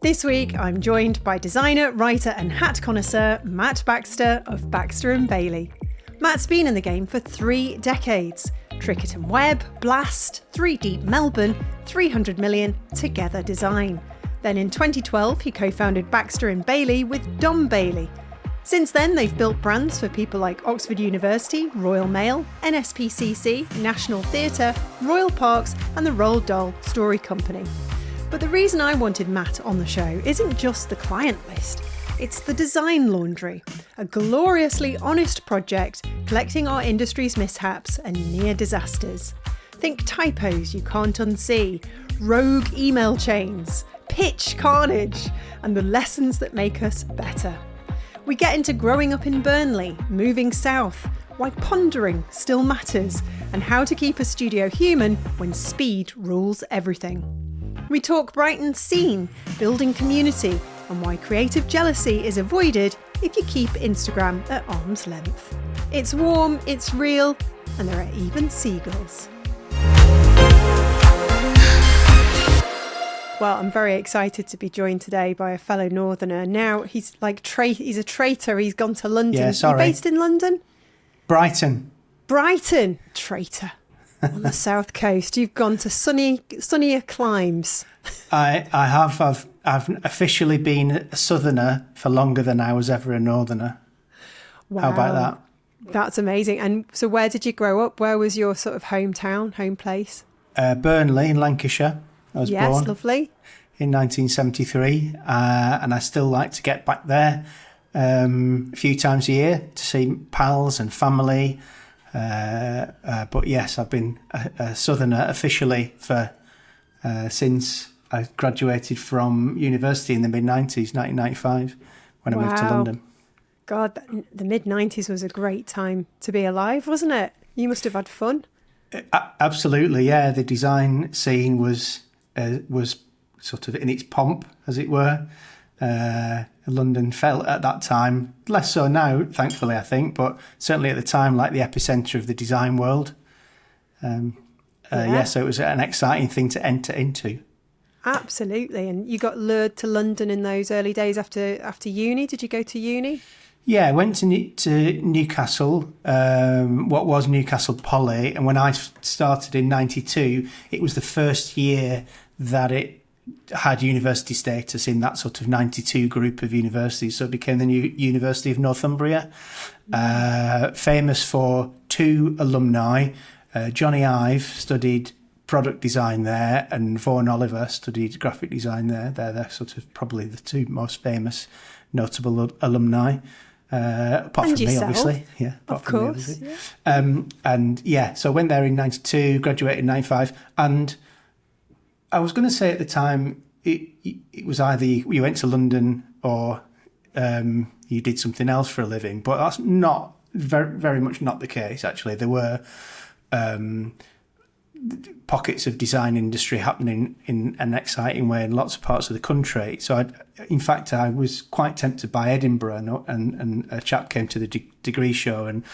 This week, I'm joined by designer, writer and hat connoisseur Matt Baxter of Baxter & Bailey. Matt's been in the game for 3 decades. Trickett Webb, Blast, 3 Deep Melbourne, 300 million Together Design. Then in 2012, he co-founded Baxter & Bailey with Dom Bailey. Since then, they've built brands for people like Oxford University, Royal Mail, NSPCC, National Theatre, Royal Parks and the Roald Dahl Story Company. But the reason I wanted Matt on the show isn't just the client list. It's the Design Laundry, a gloriously honest project collecting our industry's mishaps and near disasters. Think typos you can't unsee, rogue email chains, pitch carnage, and the lessons that make us better. We get into growing up in Burnley, moving south, why pondering still matters, and how to keep a studio human when speed rules everything. We talk Brighton's scene, building community, and why creative jealousy is avoided if you keep Instagram at arm's length. It's warm, it's real, and there are even seagulls. Well, I'm very excited to be joined today by a fellow Northerner. Now, he's he's a traitor. He's gone to London. Yeah, sorry. You're based in London? Brighton. Brighton. Traitor. On the south coast. You've gone to sunnier climes. I have. I've officially been a southerner for longer than I was ever a northerner. Wow. How about that? That's amazing. And so where did you grow up? Where was your sort of hometown, home place? Burnley in Lancashire. I was born. Yes, lovely. In 1973. And I still like to get back there a few times a year to see pals and family. But yes, I've been a southerner officially for since I graduated from university in the mid-90s, 1995, when I moved to London. God, the mid-90s was a great time to be alive, wasn't it? You must have had fun. Absolutely, yeah. The design scene was sort of in its pomp, as it were. London felt at that time, less so now, thankfully, I think, but certainly at the time, like the epicentre of the design world. So it was an exciting thing to enter into. Absolutely. And you got lured to London in those early days after uni. Did you go to uni? Yeah, I went to Newcastle, what was Newcastle Poly. And when I started in 92, it was the first year that it had university status in that sort of 92 group of universities. So it became the new University of Northumbria, famous for 2 alumni. Johnny Ive studied product design there and Vaughan Oliver studied graphic design there. They're sort of probably the 2 most famous notable alumni. Apart and from yourself. Me, obviously. Yeah, of course. Yeah. So I went there in 92, graduated in 95, and I was going to say at the time, it was either you went to London or you did something else for a living, but that's not very, very much not the case. Actually, there were pockets of design industry happening in an exciting way in lots of parts of the country. So, I was quite tempted by Edinburgh, and a chap came to the degree show and.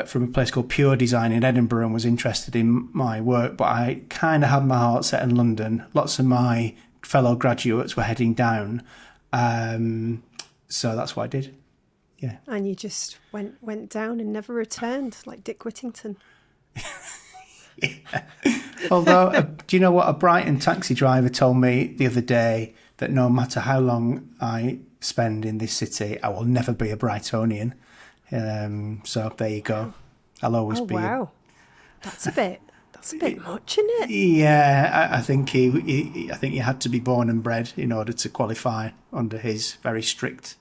From a place called Pure Design in Edinburgh and was interested in my work, but I kind of had my heart set in London. Lots of my fellow graduates were heading down, so that's what I did. Yeah. And you just went down and never returned, like Dick Whittington. Yeah. Although, do you know what? A Brighton taxi driver told me the other day that no matter how long I spend in this city, I will never be a Brightonian. So there you go. I'll always be. Wow, that's a bit much, isn't it? Yeah, I think I think you had to be born and bred in order to qualify under his very strict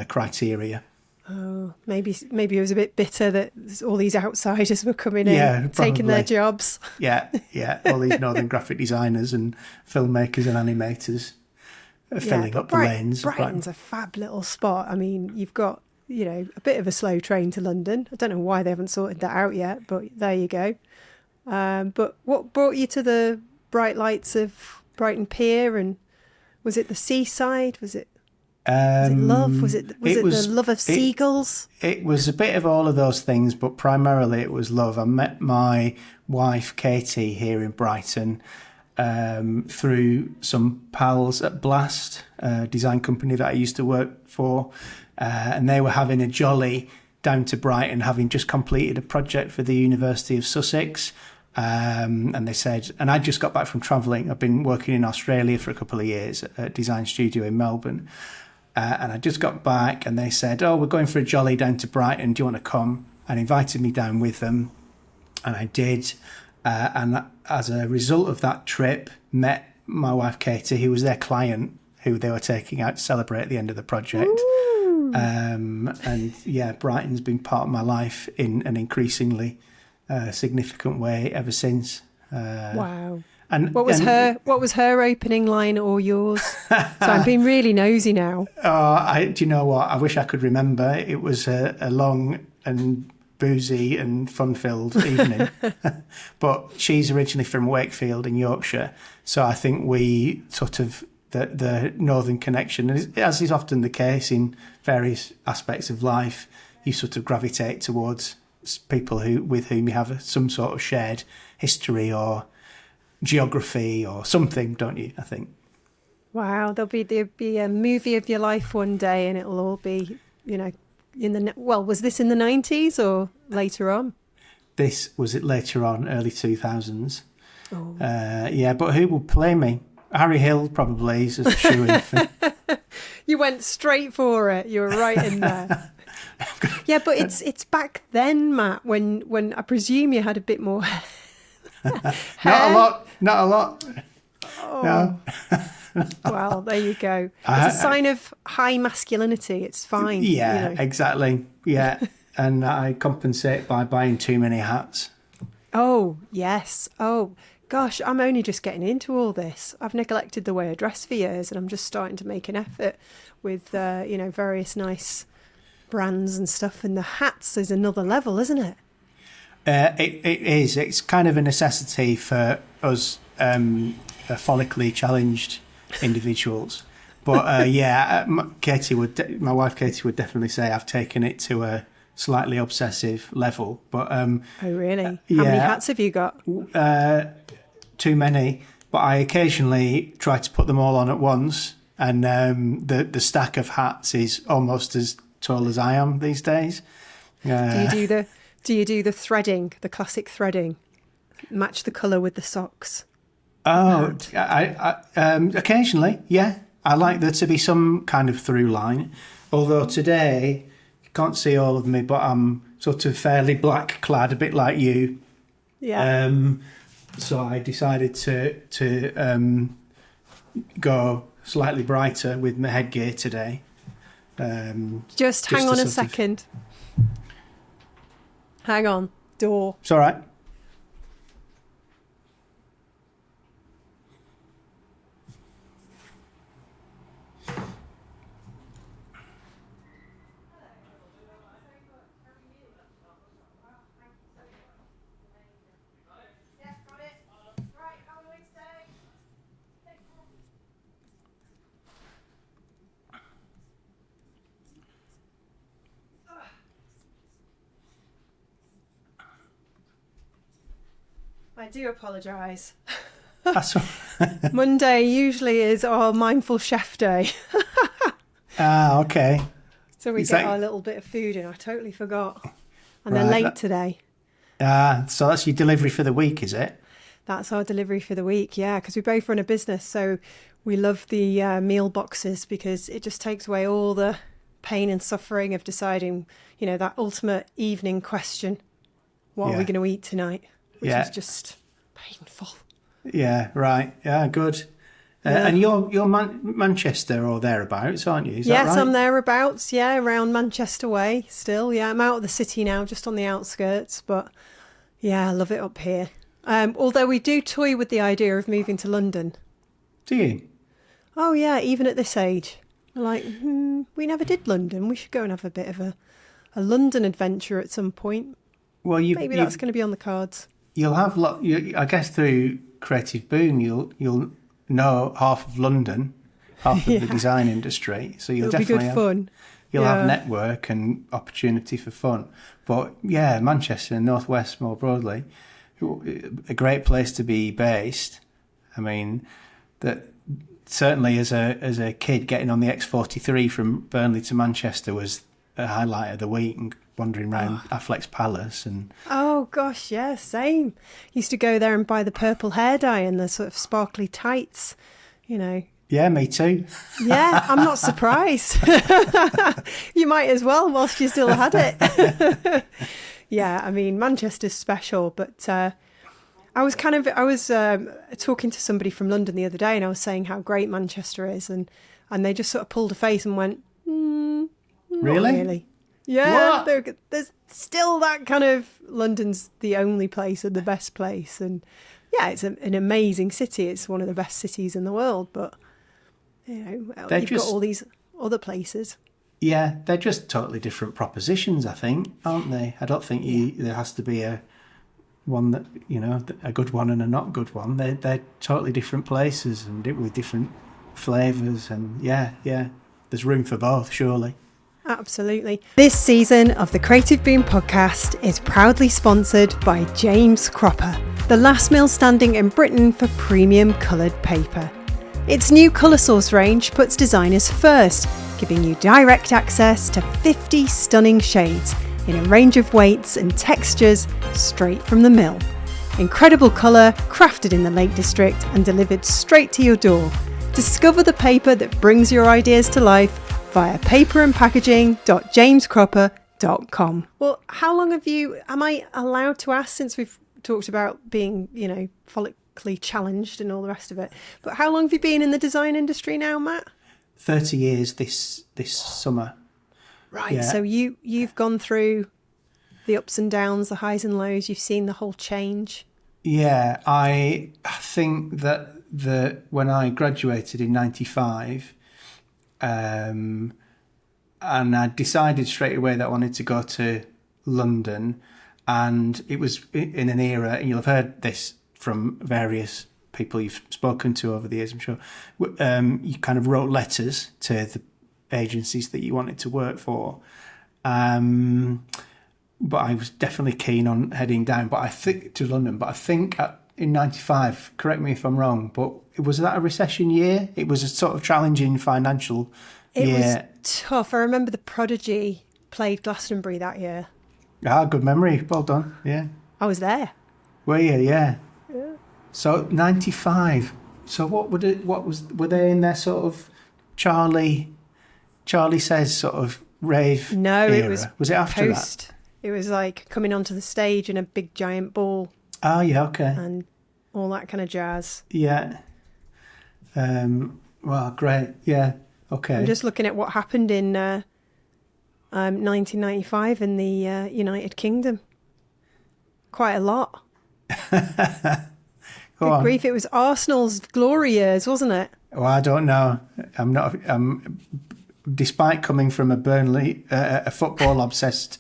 criteria. Oh, maybe it was a bit bitter that all these outsiders were coming in, taking their jobs. Yeah, all these northern graphic designers and filmmakers and animators filling up the lanes. Brighton's a fab little spot. I mean, you've got a bit of a slow train to London. I don't know why they haven't sorted that out yet, but there you go. But what brought you to the bright lights of Brighton Pier, and was it the seaside? Was it love? Was it the love of seagulls? It was a bit of all of those things, but primarily it was love. I met my wife Katie here in Brighton, through some pals at Blast, a design company that I used to work for, and they were having a jolly down to Brighton, having just completed a project for the University of Sussex. And they said, and I just got back from travelling. I've been working in Australia for a couple of years at a design studio in Melbourne. And I just got back and they said, oh, we're going for a jolly down to Brighton. Do you want to come? And invited me down with them. And I did. And as a result of that trip, met my wife, Katie, who was their client, who they were taking out to celebrate at the end of the project. And yeah, Brighton's been part of my life in an increasingly significant way ever since. Wow. And what was her opening line or yours? So I'm being really nosy now. Do you know what? I wish I could remember. It was a long and boozy and fun-filled evening. But she's originally from Wakefield in Yorkshire, so I think we sort of the northern connection, as is often the case in various aspects of life, you sort of gravitate towards people with whom you have some sort of shared history or geography or something, don't you? I think. Wow, there'll be a movie of your life one day, and it'll all be, was this in the 90s or later on? This was it later on, early 2000s. Oh. Yeah, but who will play me? Harry Hill probably is a shoo-in. You went straight for it. You were right in there. Yeah, but it's back then, Matt, when I presume you had a bit more hair. Not a lot. Oh. No. Well, there you go. It's a sign of high masculinity. It's fine. Yeah, exactly. Yeah, and I compensate by buying too many hats. Oh, yes. Oh, gosh, I'm only just getting into all this. I've neglected the way I dress for years, and I'm just starting to make an effort with, various nice brands and stuff. And the hats is another level, isn't it? It is. It's kind of a necessity for us follically challenged individuals. But my wife Katie would definitely say I've taken it to a slightly obsessive level. But oh, really? How many hats have you got? Too many. But I occasionally try to put them all on at once, and the stack of hats is almost as tall as I am these days. Do you do the threading, the classic threading? Match the colour with the socks? Oh, I occasionally, yeah. I like there to be some kind of through line. Although today, you can't see all of me, but I'm sort of fairly black clad, a bit like you. Yeah. So I decided to go slightly brighter with my headgear today. Just hang on a second. Hang on. Door. It's all right. I do apologise. That's Monday usually is our mindful chef day. Okay. So we get our little bit of food in. I totally forgot. And they're late today. So that's your delivery for the week, is it? That's our delivery for the week, yeah, because we both run a business. So we love the meal boxes because it just takes away all the pain and suffering of deciding, that ultimate evening question. What are we going to eat tonight? Which is just painful. Yeah, right. Yeah, good. And you're Manchester or thereabouts, aren't you? Is that right? I'm thereabouts, around Manchester way still. Yeah, I'm out of the city now, just on the outskirts. But, I love it up here. Although we do toy with the idea of moving to London. Do you? Oh, yeah, even at this age. We're like, we never did London. We should go and have a bit of a London adventure at some point. Well, maybe that's going to be on the cards. You'll have I guess through Creative Boom, you'll know half of London, half of the design industry. So you'll It'll definitely be good fun. You'll have network and opportunity for fun. But Manchester and Northwest more broadly, a great place to be based. I mean, that certainly as a kid getting on the X43 from Burnley to Manchester was a highlight of the week, and wandering around Affleck's Palace. And oh gosh, yeah, same. Used to go there and buy the purple hair dye and the sort of sparkly tights, you know. Yeah, me too. Yeah, I'm not surprised. You might as well whilst you still had it. Yeah, I mean, Manchester's special, but I was talking to somebody from London the other day, and I was saying how great Manchester is, and they just sort of pulled a face and went, not really. Yeah, there's still that kind of, London's the only place and the best place, and yeah, it's an amazing city. It's one of the best cities in the world, but you know, you've got all these other places. Yeah, they're just totally different propositions, I think, aren't they? I don't think there has to be a one that, you know, a good one and a not good one. They're totally different places and with different flavours, and yeah, there's room for both, surely. Absolutely. This season of the Creative Boom podcast is proudly sponsored by James Cropper, the last mill standing in Britain for premium coloured paper. Its new Colour Source range puts designers first, giving you direct access to 50 stunning shades in a range of weights and textures straight from the mill. Incredible colour, crafted in the Lake District and delivered straight to your door. Discover the paper that brings your ideas to life via paperandpackaging.jamescropper.com. Well, how long am I allowed to ask, since we've talked about being, you know, follically challenged and all the rest of it, but how long have you been in the design industry now, Matt? 30 years this summer. Right, yeah. So you've gone through the ups and downs, the highs and lows, you've seen the whole change. Yeah, I think that when I graduated in 95, and I decided straight away that I wanted to go to London, and it was in an era, and you'll have heard this from various people you've spoken to over the years, I'm sure, you kind of wrote letters to the agencies that you wanted to work for. But I was definitely keen on heading down to London. But I think in 95, correct me if I'm wrong, but was that a recession year? It was a sort of challenging financial year. It was tough. I remember the Prodigy played Glastonbury that year. Ah, good memory. Well done. Yeah. I was there. Were you? Yeah. Yeah. So 95. So were they in their sort of Charlie Says sort of rave No, era? Was it after post. that? It was like coming onto the stage in a big giant ball. Oh, yeah, okay. And all that kind of jazz. Yeah. Well, great. Yeah, okay. I'm just looking at what happened in 1995 in the United Kingdom. Quite a lot. Good grief, it was Arsenal's glory years, wasn't it? Well, I don't know. Despite coming from a football obsessed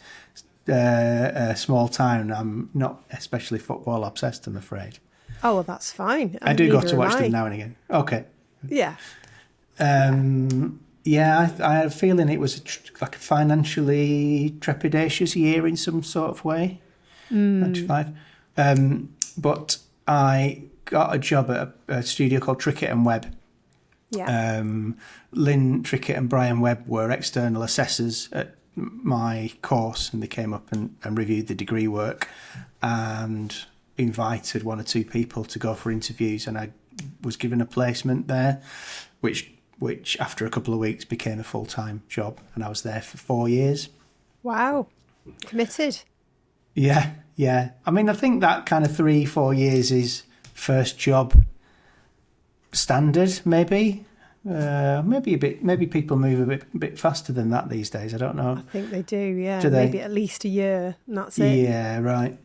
small town, I'm not especially football obsessed, I'm afraid. Oh, well, that's fine. I do go to watch them now and again. Okay. Yeah. Yeah, I had a feeling it was like a financially trepidatious year in some sort of way. 95. But I got a job at a studio called Trickett Webb. Yeah. Lynn Trickett and Brian Webb were external assessors at my course, and they came up and reviewed the degree work and invited one or two people to go for interviews, and I was given a placement there, which after a couple of weeks became a full-time job, and I was there for 4 years. Wow. Committed. Yeah. I mean, I think that kind of 3-4 years is first job standard, maybe. Maybe a bit. Maybe people move a bit faster than that these days. I don't know. I think they do. Yeah. Do they? Maybe at least a year, and that's it. Yeah. Right.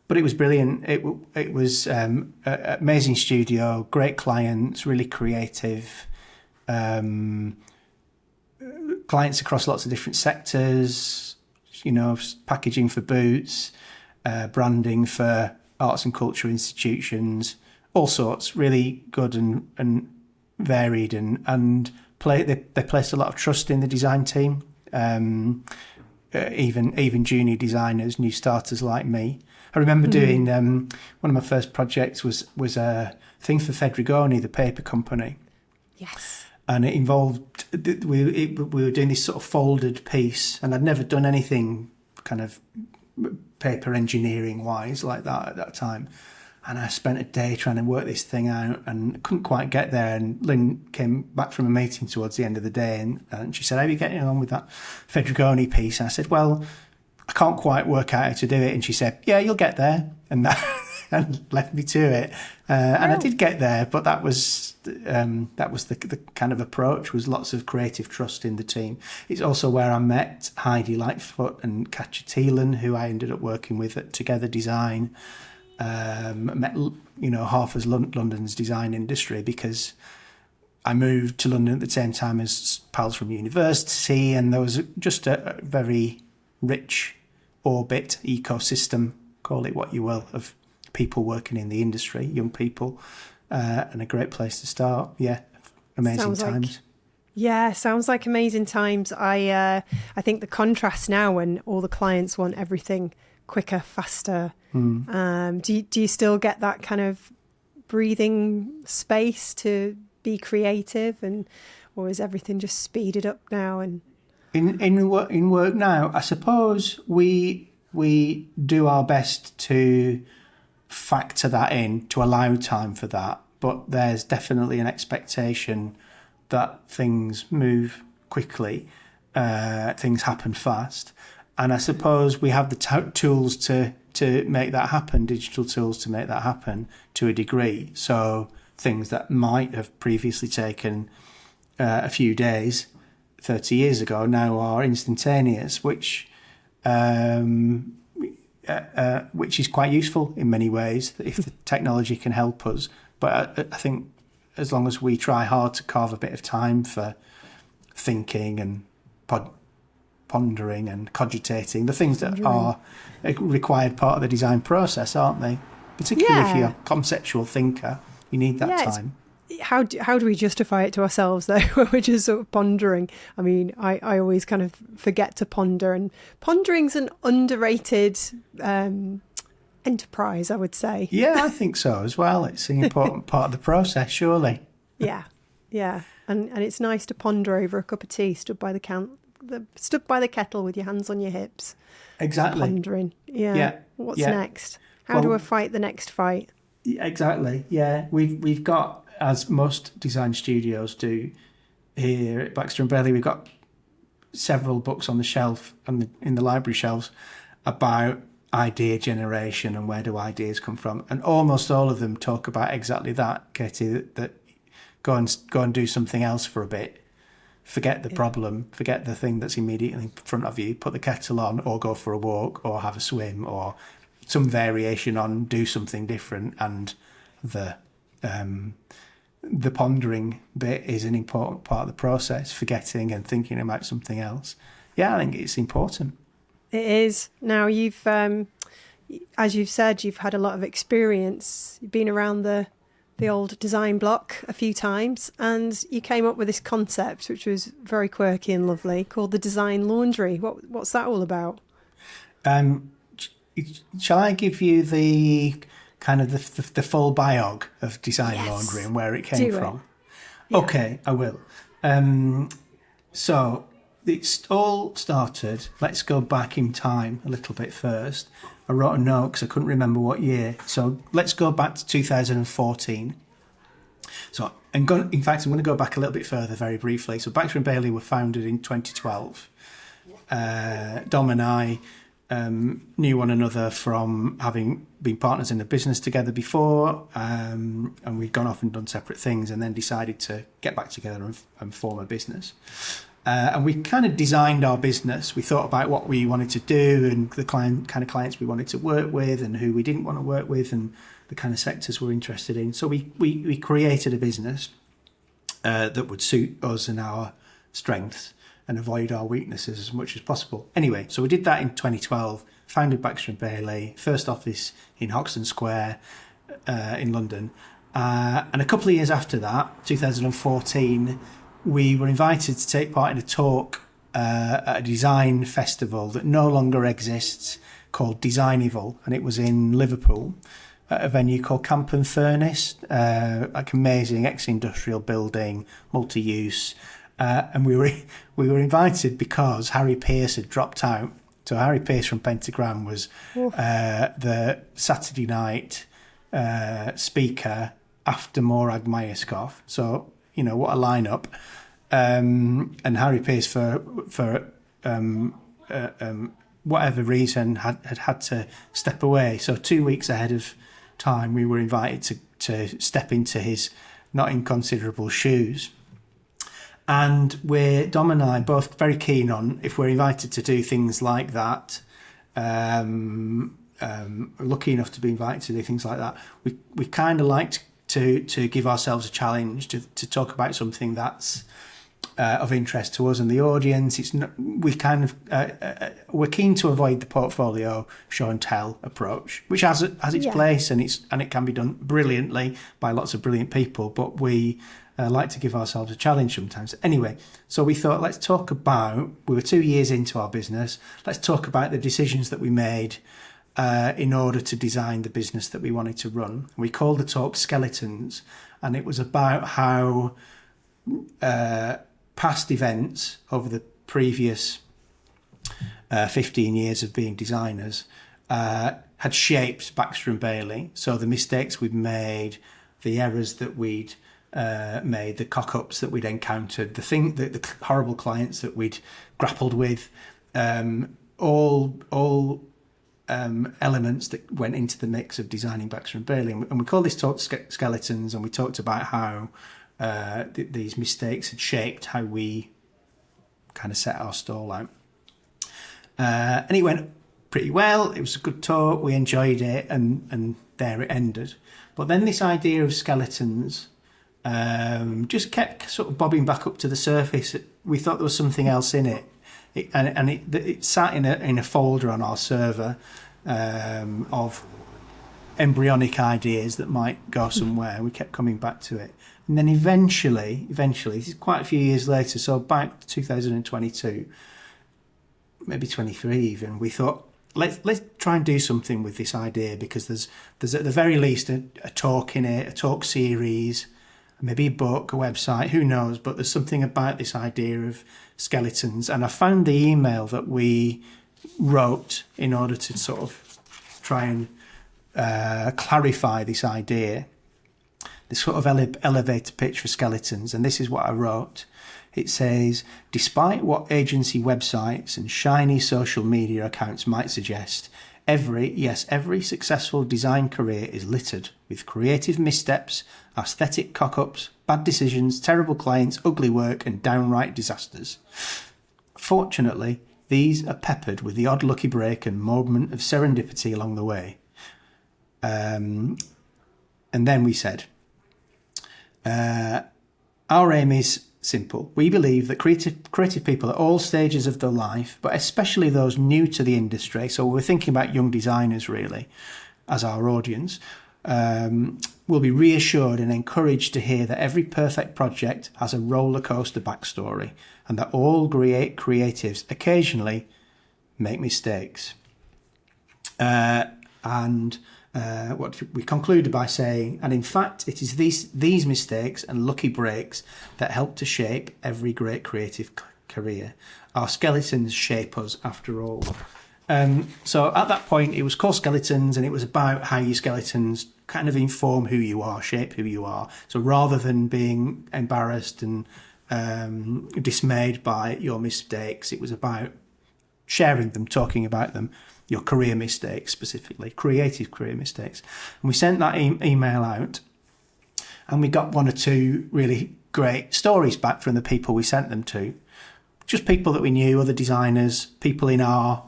But it was brilliant. It was an amazing studio, great clients, really creative. Clients across lots of different sectors. You know, packaging for Boots, branding for arts and culture institutions. All sorts, really good and varied, and they placed a lot of trust in the design team. Even junior designers, new starters like me. I remember doing one of my first projects was a thing for Fedrigoni, the paper company. Yes. And it involved, we were doing this sort of folded piece, and I'd never done anything kind of paper engineering wise like that at that time. And I spent a day trying to work this thing out and couldn't quite get there. And Lynn came back from a meeting towards the end of the day and she said, "How are you getting on with that Fedrigoni piece?" And I said, "Well, I can't quite work out how to do it." And she said, "Yeah, you'll get there." And that and left me to it. And I did get there, but that was the kind of approach, was lots of creative trust in the team. It's also where I met Heidi Lightfoot and Katja Thielen, who I ended up working with at Together Design. Met, half as London's design industry, because I moved to London at the same time as pals from university, and there was just a very rich orbit, ecosystem, call it what you will, of people working in the industry, young people, and a great place to start. Yeah, amazing times. Sounds like amazing times. I think the contrast now, when all the clients want everything quicker, faster. Do you still get that kind of breathing space to be creative, or is everything just speeded up now? And in work now, I suppose we do our best to factor that in, to allow time for that. But there's definitely an expectation that things move quickly, things happen fast. And I suppose we have the tools to make that happen, digital tools to make that happen to a degree. So things that might have previously taken a few days 30 years ago now are instantaneous, which is quite useful in many ways if the technology can help us. But I think as long as we try hard to carve a bit of time for thinking and pondering and cogitating, the things that are a required part of the design process, aren't they? Particularly if you're a conceptual thinker, you need that time. How do we justify it to ourselves, though, when we're just sort of pondering? I mean, I always kind of forget to ponder, and pondering's an underrated enterprise, I would say. Yeah, I think so as well. It's an important part of the process, surely. Yeah. And it's nice to ponder over a cup of tea, stood by the kettle with your hands on your hips. Exactly. Pondering. Yeah. What's next? How do I fight the next fight? Exactly. Yeah. We've got, as most design studios do here at Baxter and Bailey, we've got several books on the shelf and in the library shelves about idea generation and where do ideas come from. And almost all of them talk about exactly that, Katie, that go and do something else for a bit. Forget the problem, forget the thing that's immediately in front of you, put the kettle on, or go for a walk, or have a swim, or some variation on do something different. And the pondering bit is an important part of the process, forgetting and thinking about something else. Yeah, I think it's important. It is. Now, you've, as you've said, you've had a lot of experience. You've been around the old design block a few times, and you came up with this concept, which was very quirky and lovely, called the Design Laundry. What's that all about? Shall I give you the kind of the full biog of Design Laundry and where it came from? Yeah. Okay, I will. So it's all started. Let's go back in time a little bit first. I wrote a note because I couldn't remember what year. So let's go back to 2014. So in fact, I'm going to go back a little bit further very briefly. So Baxter and Bailey were founded in 2012. Dom and I knew one another from having been partners in the business together before, and we'd gone off and done separate things, and then decided to get back together and form a business. And we kind of designed our business. We thought about what we wanted to do and the kind of clients we wanted to work with and who we didn't want to work with and the kind of sectors we're interested in. So we created a business that would suit us and our strengths and avoid our weaknesses as much as possible. Anyway, so we did that in 2012, founded Baxter and Bailey, first office in Hoxton Square in London. And a couple of years after that, 2014, we were invited to take part in a talk at a design festival that no longer exists, called Designival, and it was in Liverpool at a venue called Camp and Furnace, like amazing ex-industrial building, multi-use, and we were invited because Harry Pearce had dropped out. So Harry Pearce from Pentagram was the Saturday night speaker after Morag Myerscough. So what a lineup! And Harry Pearce for whatever reason had to step away. So 2 weeks ahead of time, we were invited to step into his not inconsiderable shoes. And Dom and I both very keen on, if we're invited to do things like that, lucky enough to be invited to do things like that, we kind of like to give ourselves a challenge to talk about something that's of interest to us and the audience. We're keen to avoid the portfolio show and tell approach, which has its place, and it can be done brilliantly by lots of brilliant people. But we like to give ourselves a challenge sometimes. Anyway, so we thought, let's talk about. We were 2 years into our business. Let's talk about the decisions that we made in order to design the business that we wanted to run. We called the talk Skeletons, and it was about how past events over the previous 15 years of being designers had shaped Baxter and Bailey. So the mistakes we'd made, the errors that we'd made, the cock-ups that we'd encountered, the horrible clients that we'd grappled with, all elements that went into the mix of designing Baxter and Bailey. And we called this talk Skeletons, and we talked about how these mistakes had shaped how we kind of set our stall out. And it went pretty well. It was a good talk. We enjoyed it, and there it ended. But then this idea of skeletons just kept sort of bobbing back up to the surface. We thought there was something else in it. It sat in a folder on our server of embryonic ideas that might go somewhere. We kept coming back to it. And then eventually, this is quite a few years later, so about 2022, maybe 23 even, we thought, let's try and do something with this idea, because there's at the very least a talk in it, a talk series, maybe a book, a website, who knows, but there's something about this idea of skeletons. And I found the email that we wrote in order to sort of try and clarify this idea, this sort of elevator pitch for skeletons. And this is what I wrote. It says, despite what agency websites and shiny social media accounts might suggest, every successful design career is littered with creative missteps, aesthetic cock-ups, bad decisions, terrible clients, ugly work, and downright disasters. Fortunately, these are peppered with the odd lucky break and moment of serendipity along the way. And then we said, our aim is simple. We believe that creative people at all stages of their life, but especially those new to the industry, so we're thinking about young designers really as our audience, will be reassured and encouraged to hear that every perfect project has a roller coaster backstory, and that all great creatives occasionally make mistakes. What we concluded by saying, and in fact, it is these mistakes and lucky breaks that help to shape every great creative career. Our skeletons shape us after all. So at that point, it was called Skeletons, and it was about how your skeletons kind of inform who you are, shape who you are. So rather than being embarrassed and dismayed by your mistakes, it was about sharing them, talking about them, your career mistakes specifically, creative career mistakes. And we sent that email out, and we got one or two really great stories back from the people we sent them to. Just people that we knew, other designers, people in our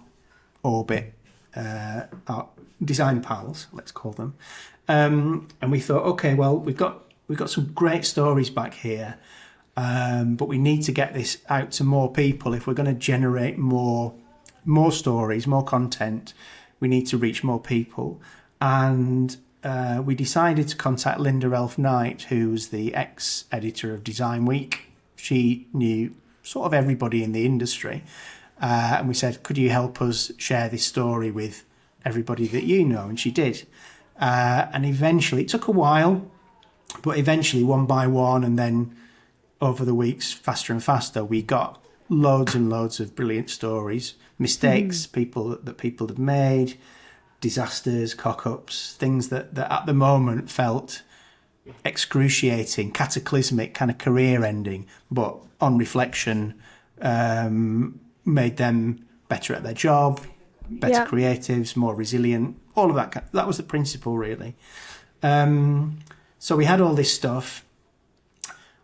orbit, our design pals, let's call them. And we thought, okay, well, we've got some great stories back here, but we need to get this out to more people. If we're going to generate more stories, more content, we need to reach more people. And we decided to contact Linda Elf-Knight, who was the ex-editor of Design Week. She knew sort of everybody in the industry. And we said, could you help us share this story with everybody that you know. And she did. And eventually, it took a while, but eventually, one by one, and then over the weeks, faster and faster, we got loads and loads of brilliant stories, mistakes that people had made, disasters, cock-ups, things that at the moment felt excruciating, cataclysmic, kind of career-ending, but on reflection, made them better at their job, better creatives, more resilient, all of that. That was the principle, really. So we had all this stuff,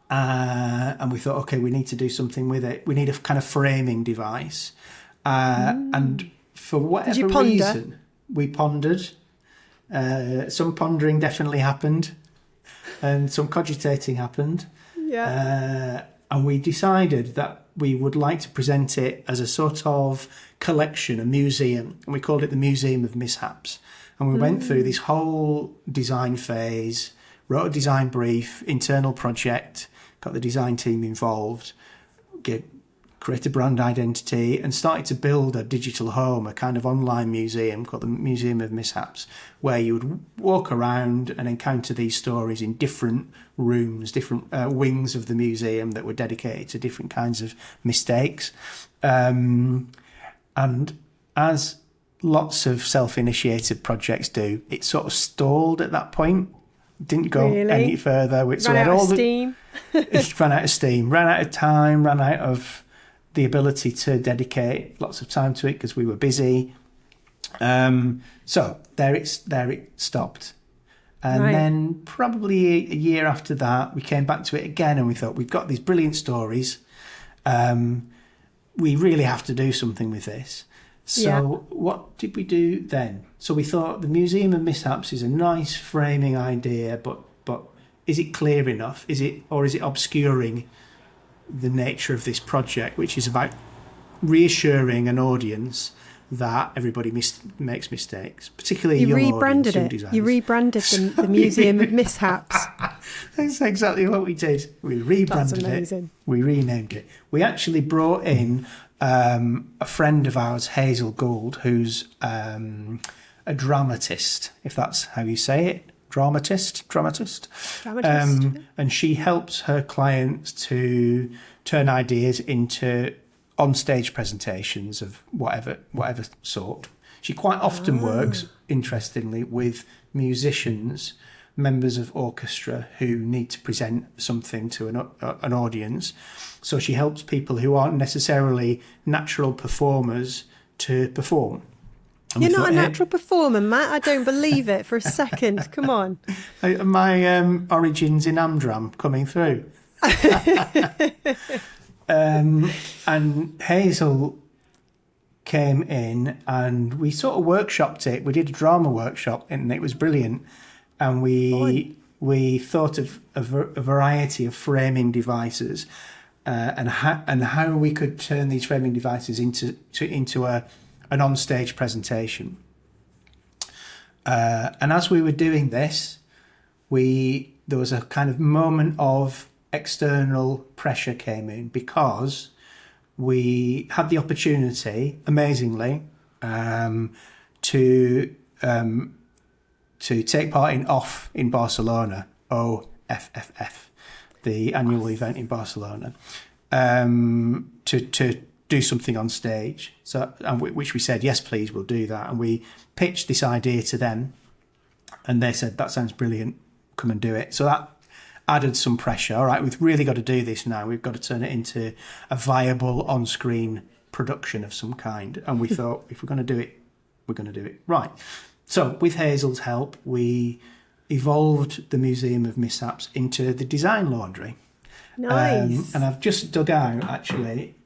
and we thought, okay, we need to do something with it. We need a kind of framing device. And for whatever reason, we pondered. Some pondering definitely happened, and some cogitating happened. Yeah. And we decided that we would like to present it as a sort of collection, a museum, and we called it the Museum of Mishaps. And we went through this whole design phase, wrote a design brief, internal project, got the design team involved, create a brand identity, and started to build a digital home, a kind of online museum called the Museum of Mishaps, where you would walk around and encounter these stories in different rooms, different wings of the museum that were dedicated to different kinds of mistakes. And as lots of self-initiated projects do, it sort of stalled at that point. Didn't go any further. Ran out of steam. It ran out of steam, ran out of time, ran out of the ability to dedicate lots of time to it because we were busy. So there it stopped. And then probably a year after that, we came back to it again and we thought, we've got these brilliant stories. We really have to do something with this. So what did we do then? So we thought the Museum of Mishaps is a nice framing idea, but is it clear enough? Is it obscuring the nature of this project, which is about reassuring an audience that everybody makes mistakes, particularly young audience, young designers. You rebranded the Museum of Mishaps. That's exactly what we did. We rebranded it. We renamed it. We actually brought in a friend of ours, Hazel Gould, who's a dramatist, if that's how you say it. Dramatist. And she helps her clients to turn ideas into on-stage presentations of whatever sort. She quite often works, interestingly, with musicians, members of orchestra who need to present something to an audience. So she helps people who aren't necessarily natural performers to perform. And you're not a natural performer, Matt. I don't believe it for a second. Come on. My origins in Amdram coming through. And Hazel came in and we sort of workshopped it. We did a drama workshop and it was brilliant. And we thought of a variety of framing devices and how we could turn these framing devices into an on-stage presentation. And as we were doing this, there was a kind of moment of external pressure came in because we had the opportunity, amazingly, to take part in OFF in Barcelona, OFFF, the annual event in Barcelona, to do something on stage. So, which we said, yes, please, we'll do that. And we pitched this idea to them, and they said, that sounds brilliant, come and do it. So that added some pressure. All right, we've really got to do this now. We've got to turn it into a viable on-screen production of some kind. And we thought, if we're going to do it, we're going to do it right. So with Hazel's help, we evolved the Museum of Mishaps into the Design Laundry. Nice. And I've just dug out, actually,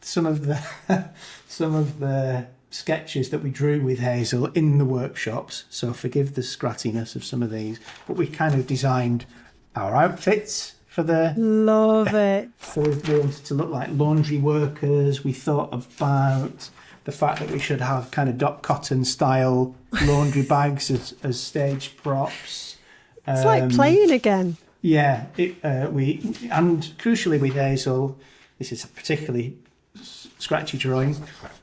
some of the sketches that we drew with Hazel in the workshops. So forgive the scrattiness of some of these. But we kind of designed our outfits for the... Love it. So we wanted to look like laundry workers. We thought about the fact that we should have kind of Doc Cotton style laundry bags as stage props. It's like playing again. Yeah, and crucially with Hazel, this is a particularly scratchy drawing,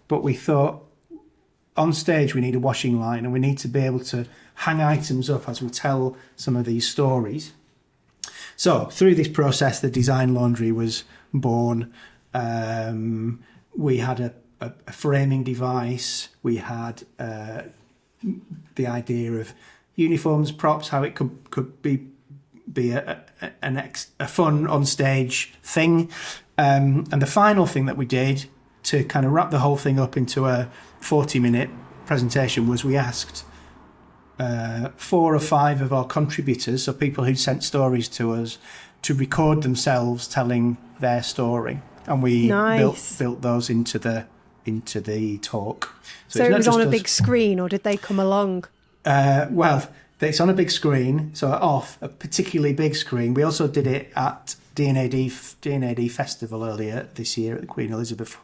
but we thought on stage we need a washing line, and we need to be able to hang items up as we tell some of these stories. So through this process, the design laundry was born. We had a framing device. We had the idea of uniforms, props, how it could be a fun on stage thing. And the final thing that we did to kind of wrap the whole thing up into a 40-minute presentation was we asked 4 or 5 of our contributors, so people who sent stories to us, to record themselves telling their story, and we built those into the talk. So it was on a big screen, or did they come along? Well, it's on a big screen, so off a particularly big screen. We also did it at D&AD Festival earlier this year at the Queen Elizabeth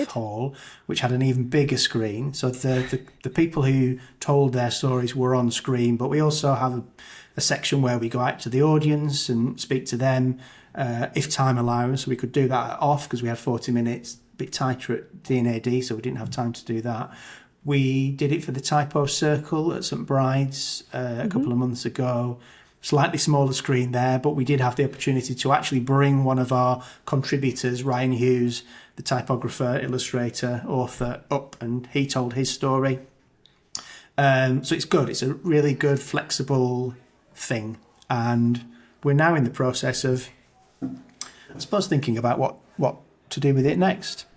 Hall, which had an even bigger screen. So the people who told their stories were on screen, but we also have a section where we go out to the audience and speak to them if time allows. So we could do that off because we had 40 minutes, a bit tighter at D&AD, so we didn't have time to do that. We did it for the Typo Circle at St Bride's a couple of months ago. Slightly smaller screen there, but we did have the opportunity to actually bring one of our contributors, Ryan Hughes, the typographer, illustrator, author, up, and he told his story. So it's good. It's a really good, flexible thing. And we're now in the process of, I suppose, thinking about what to do with it next.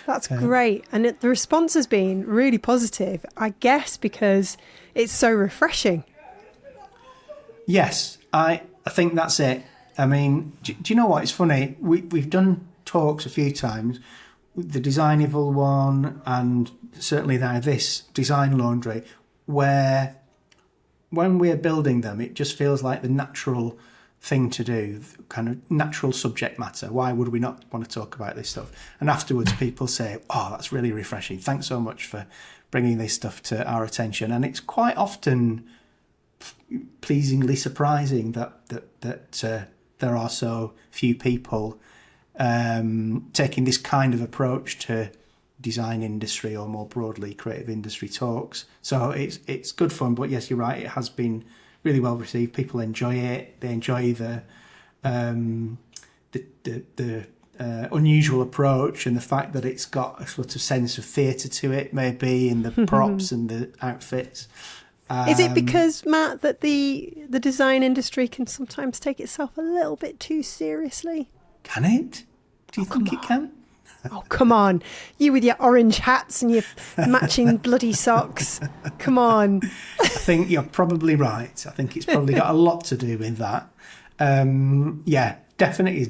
That's great. And the response has been really positive, I guess, because it's so refreshing. Yes, I think that's it. I mean, do you know what? It's funny. We've done talks a few times, the Design Evil one, and certainly now this Design Laundry, where when we're building them, it just feels like the natural thing to do, kind of natural subject matter. Why would we not want to talk about this stuff? And afterwards, people say, "Oh, that's really refreshing. Thanks so much for bringing this stuff to our attention." And it's quite often pleasingly surprising that there are so few people taking this kind of approach to design industry, or more broadly creative industry talks. So it's good fun, but yes, you're right, it has been really well received. People enjoy it. They enjoy the unusual approach, and the fact that it's got a sort of sense of theatre to it, maybe, in the props and the outfits. Is it because, Matt, that the design industry can sometimes take itself a little bit too seriously? Can it? Do you think it can? Oh, come on. You with your orange hats and your matching bloody socks. Come on. I think you're probably right. I think it's probably got a lot to do with that. Yeah, definitely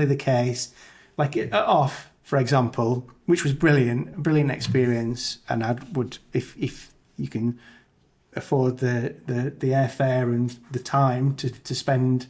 the case. Like at Off, for example, which was brilliant experience, and I would, if you can afford the airfare and the time to spend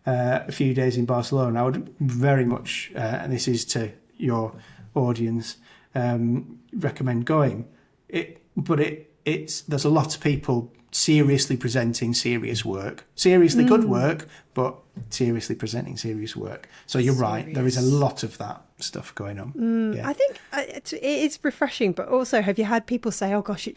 a few days in Barcelona, I would very much, and this is to your audience, recommend going. There's a lot of people seriously presenting serious work, seriously good work, but seriously presenting serious work. So you're right, there is a lot of that stuff going on. Yeah. I think it is refreshing, but also, have you had people say, "Oh gosh,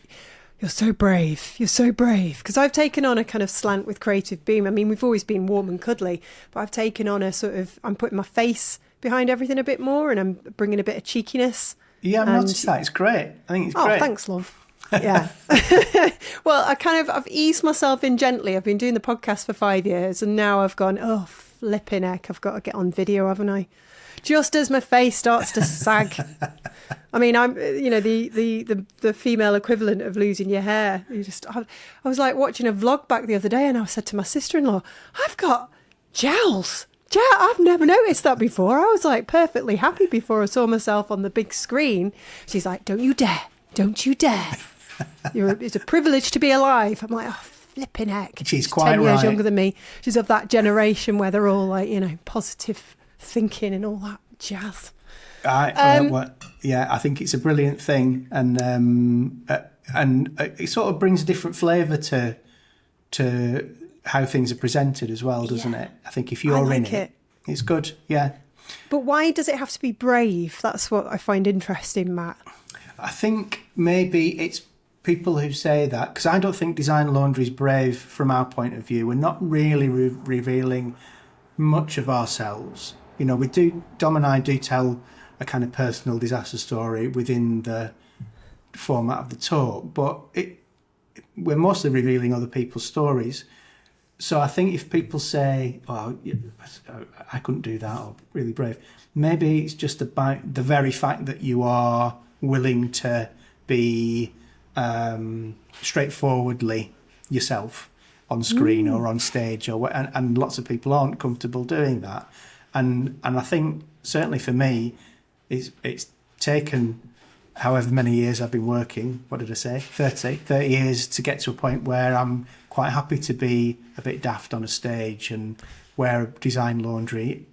you're so brave, you're so brave"? Because I've taken on a kind of slant with Creative Beam. I mean, we've always been warm and cuddly, but I've taken on a sort of, I'm putting my face behind everything a bit more, and I'm bringing a bit of cheekiness. Yeah, I've noticed that. It's great. I think it's great. Oh, thanks, love. Yeah. Well, I've eased myself in gently. I've been doing the podcast for 5 years, and now I've gone, oh, flipping heck, I've got to get on video, haven't I? Just as my face starts to sag. I mean, I'm, the female equivalent of losing your hair. I was like watching a vlog back the other day, and I said to my sister-in-law, "I've got jowls. I've never noticed that before." I was like perfectly happy before I saw myself on the big screen. She's like, "Don't you dare. Don't you dare. It's a privilege to be alive." I'm like, oh, flipping heck. She's quite 10 years right. younger than me. She's of that generation where they're all like, positive thinking and all that jazz. I think it's a brilliant thing, and it sort of brings a different flavour to how things are presented as well, doesn't it? I think if you're in it, it's good. Yeah. But why does it have to be brave? That's what I find interesting, Matt. I think maybe it's people who say that, because I don't think Design Laundry is brave from our point of view. We're not really revealing much of ourselves. You know, Dom and I do tell a kind of personal disaster story within the format of the talk, but we're mostly revealing other people's stories. So I think if people say, "Oh, I couldn't do that," or "really brave," maybe it's just about the very fact that you are willing to be straightforwardly yourself on screen or on stage, and lots of people aren't comfortable doing that. And I think certainly for me, it's taken however many years I've been working, what did I say, 30 years to get to a point where I'm quite happy to be a bit daft on a stage and wear a Design Laundry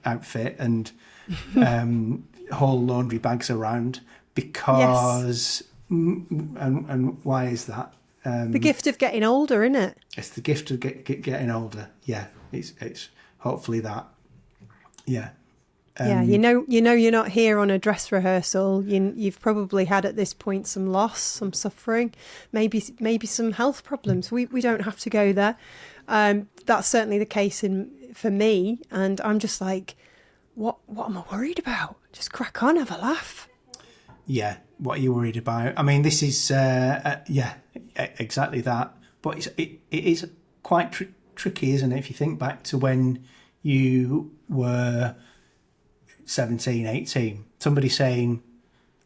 outfit and haul laundry bags around because... Yes. And why is that? The gift of getting older, isn't it? It's the gift of getting older. Yeah, it's hopefully that. Yeah. You know you're not here on a dress rehearsal. You've probably had at this point some loss, some suffering, maybe some health problems. We don't have to go there. That's certainly the case for me, and I'm just like, what am I worried about? Just crack on, have a laugh. Yeah, what are you worried about? I mean, this is exactly that. But it is quite tricky, isn't it? If you think back to when you were 17, 18, somebody saying,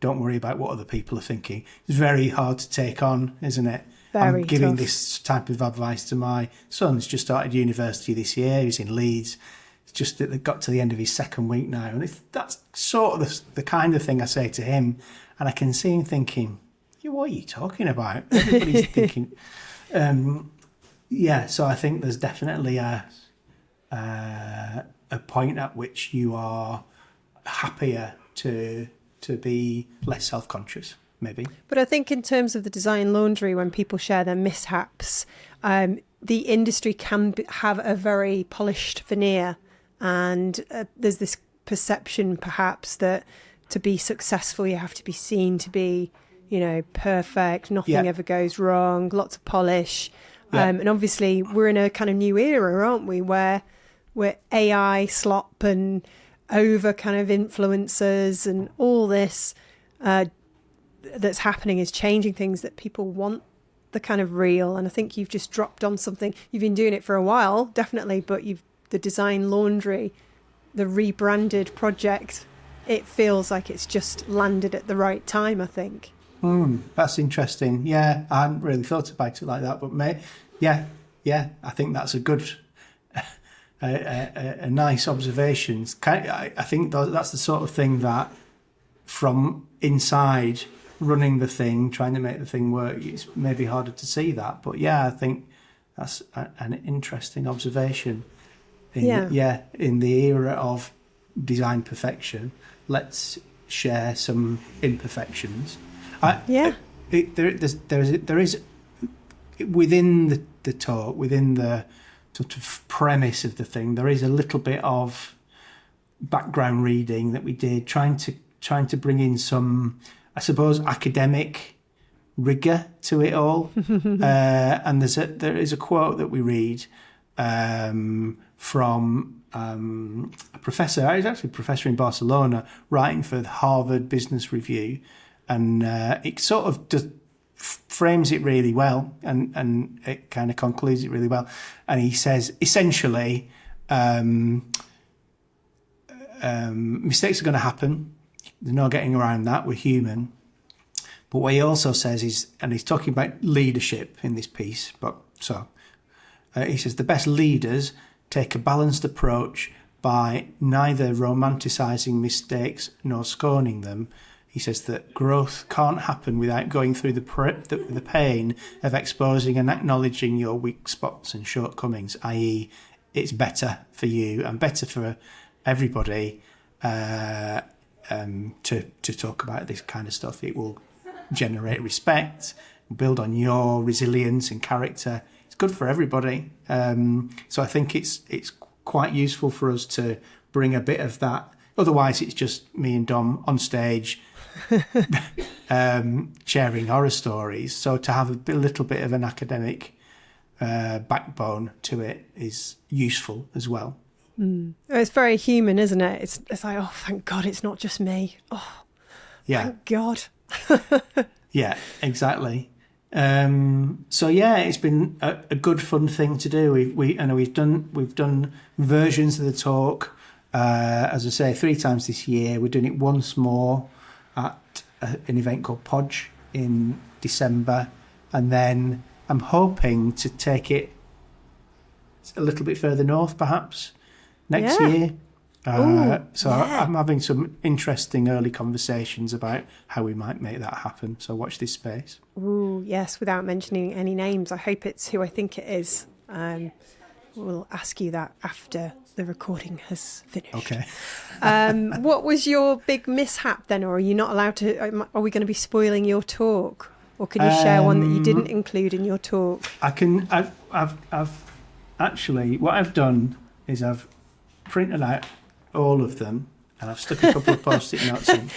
"Don't worry about what other people are thinking." It's very hard to take on, isn't it? Very I'm giving tough. this type of advice to my son. He's just started university this year. He's in Leeds. It's just that they got to the end of his second week now. And that's sort of the kind of thing I say to him. And I can see him thinking, what are you talking about? Everybody's thinking. So I think there's definitely a point at which you are happier to be less self-conscious, maybe. But I think in terms of the Design Laundry, when people share their mishaps, the industry can have a very polished veneer, and there's this perception perhaps that to be successful you have to be seen to be, perfect, nothing ever goes wrong, lots of polish. And obviously we're in a kind of new era, aren't we, where we're AI slop and over kind of influencers and all this that's happening is changing things, that people want the kind of real. And I think you've just dropped on something. You've been doing it for a while, definitely, but the Design Laundry, the rebranded project, it feels like it's just landed at the right time, I think. That's interesting. Yeah, I hadn't really thought about it like that, but I think that's a good, a nice observation. I think that's the sort of thing that from inside running the thing, trying to make the thing work, it's maybe harder to see that. But I think that's an interesting observation. In the era of design perfection, let's share some imperfections. There is within the talk, within the sort of premise of the thing, there is a little bit of background reading that we did, trying to bring in some, I suppose, academic rigor to it all. And there is a quote that we read from a professor. He's actually a professor in Barcelona, writing for the Harvard Business Review, and it sort of just frames it really well, and it kind of concludes it really well. And he says, essentially, mistakes are going to happen. There's no getting around that. We're human. But what he also says is, and he's talking about leadership in this piece, he says the best leaders take a balanced approach by neither romanticising mistakes nor scorning them. He says that growth can't happen without going through the pain of exposing and acknowledging your weak spots and shortcomings, i.e. it's better for you and better for everybody to talk about this kind of stuff. It will generate respect, build on your resilience and character. It's good for everybody. So I think it's quite useful for us to bring a bit of that. Otherwise, it's just me and Dom on stage sharing horror stories. So to have a little bit of an academic backbone to it is useful as well. It's very human, isn't it? It's like, oh, thank God it's not just me. Oh, yeah. Thank God. Yeah, exactly. So yeah, it's been a good fun thing to do. We've done versions of the talk, as I say, 3 times this year. We're doing it once more at an event called Podge in December, and then I'm hoping to take it a little bit further north, perhaps next year. I'm having some interesting early conversations about how we might make that happen. So watch this space. Ooh, yes, without mentioning any names. I hope it's who I think it is. We'll ask you that after the recording has finished. Okay. What was your big mishap then, or are you not allowed to? Are we going to be spoiling your talk, or can you share one that you didn't include in your talk? I've actually, what I've done is I've printed out all of them, and I've stuck a couple of post-it notes in.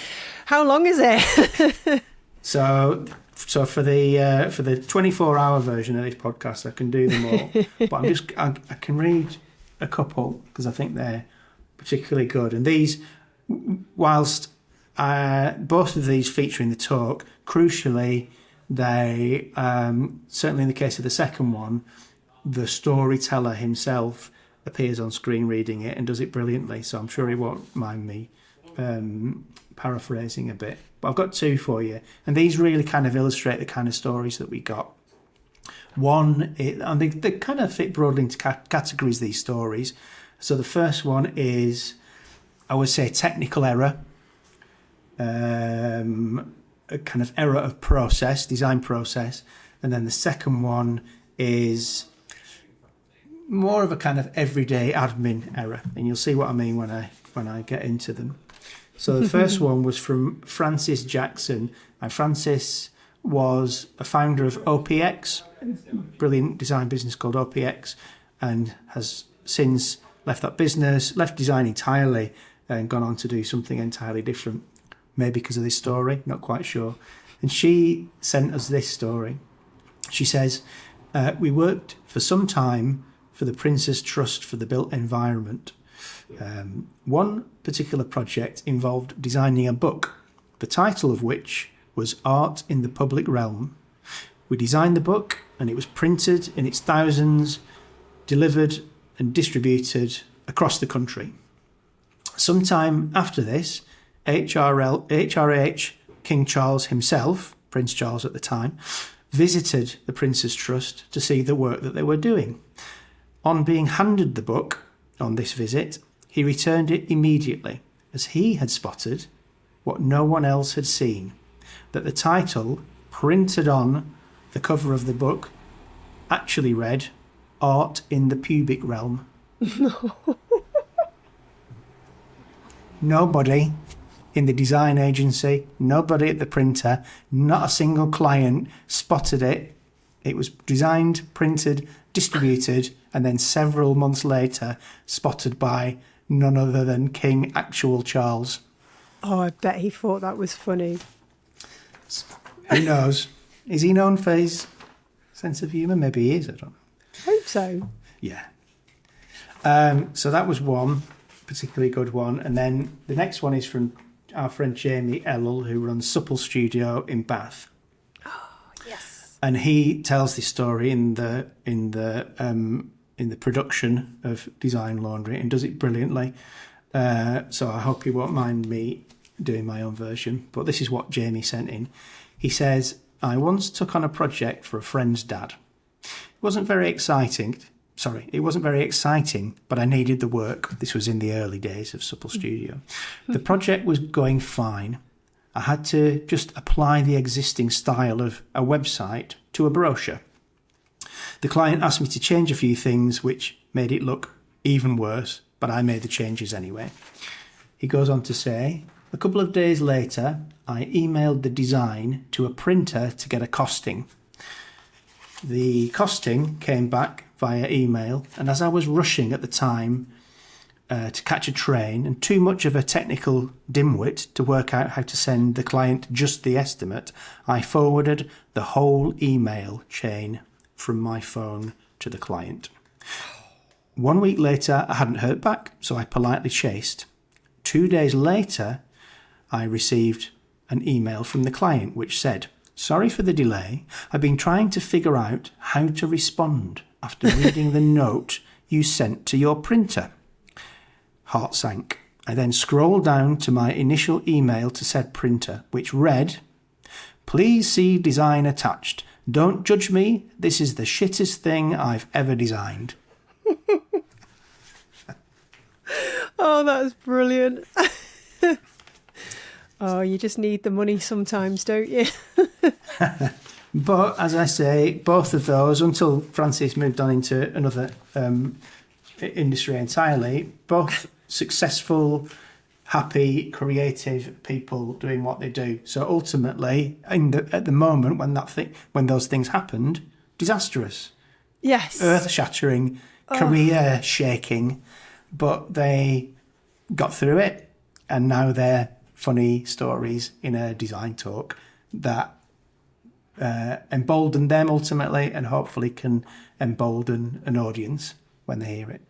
How long is it? So for the 24-hour version of this podcast, I can do them all. But I can read a couple because I think they're particularly good. And these, whilst both of these feature in the talk, crucially, they certainly in the case of the second one, the storyteller himself appears on screen reading it and does it brilliantly, so I'm sure he won't mind me paraphrasing a bit. But I've got 2 for you, and these really kind of illustrate the kind of stories that we got. One, and they kind of fit broadly into categories, these stories. So the first one is, I would say, technical error, a kind of error of process, design process. And then the second one is more of a kind of everyday admin error, and you'll see what I mean when I get into them. So the first one was from Francis Jackson, and Francis was a founder of OPX, brilliant design business called OPX, and has since left that business, left design entirely, and gone on to do something entirely different. Maybe because of this story, not quite sure. And she sent us this story. She says, we worked for some time for the Prince's Trust for the Built Environment. One particular project involved designing a book, the title of which was Art in the Public Realm. We designed the book, and it was printed in its thousands, delivered and distributed across the country. Sometime after this, HRH King Charles himself, Prince Charles at the time, visited the Prince's Trust to see the work that they were doing. On being handed the book on this visit, he returned it immediately, as he had spotted what no one else had seen, that the title printed on the cover of the book actually read Art in the Pubic Realm. Nobody in the design agency, nobody at the printer, not a single client spotted it. It was designed, printed, distributed, and then several months later spotted by none other than King Actual Charles. Oh, I bet he thought that was funny. Who knows? Is he known for his sense of humour? Maybe he is, I don't know. I hope so. Yeah. So that was one particularly good one. And then the next one is from our friend Jamie Ellel, who runs Supple Studio in Bath. Oh, yes. And he tells this story in the production of Design Laundry and does it brilliantly. So I hope you won't mind me doing my own version. But this is what Jamie sent in. He says, I once took on a project for a friend's dad. It wasn't very exciting, but I needed the work. This was in the early days of Supple Studio. The project was going fine. I had to just apply the existing style of a website to a brochure. The client asked me to change a few things, which made it look even worse, but I made the changes anyway. He goes on to say, a couple of days later, I emailed the design to a printer to get a costing. The costing came back via email, and as I was rushing at the time, to catch a train and too much of a technical dimwit to work out how to send the client just the estimate, I forwarded the whole email chain from my phone to the client. 1 week later, I hadn't heard back, so I politely chased. 2 days later, I received an email from the client which said, "Sorry for the delay. I've been trying to figure out how to respond after reading the note you sent to your printer." Heart sank. I then scrolled down to my initial email to said printer, which read, "Please see design attached. Don't judge me. This is the shittest thing I've ever designed." Oh, that's brilliant. Oh, you just need the money sometimes, don't you? But as I say, both of those, until Francis moved on into another industry entirely, both successful, happy, creative people doing what they do. So ultimately, at the moment when those things happened, disastrous. Yes. Earth-shattering, career-shaking, but they got through it, and now they're funny stories in a design talk that embolden them ultimately, and hopefully can embolden an audience when they hear it.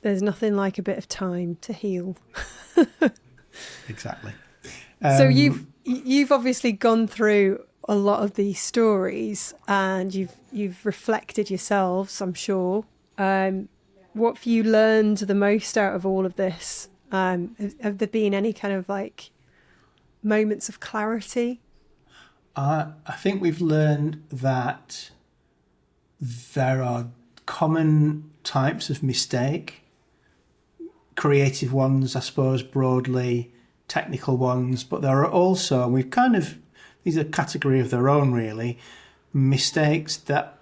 There's nothing like a bit of time to heal. Exactly. So you've obviously gone through a lot of these stories, and you've reflected yourselves, I'm sure. What have you learned the most out of all of this? Have there been any kind of like moments of clarity? I think we've learned that there are common types of mistake, creative ones, I suppose, broadly, technical ones, but there are also, these are a category of their own really, mistakes that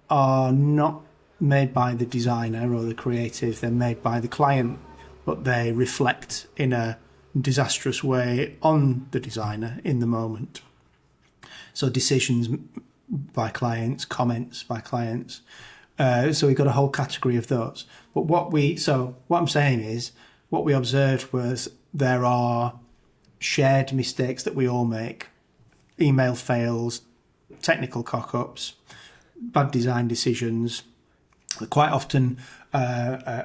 are not made by the designer or the creative, they're made by the client, but they reflect in a disastrous way on the designer in the moment. So decisions by clients, comments by clients. So we've got a whole category of those. But what I'm saying is, what we observed was there are shared mistakes that we all make. Email fails, technical cock-ups, bad design decisions, quite often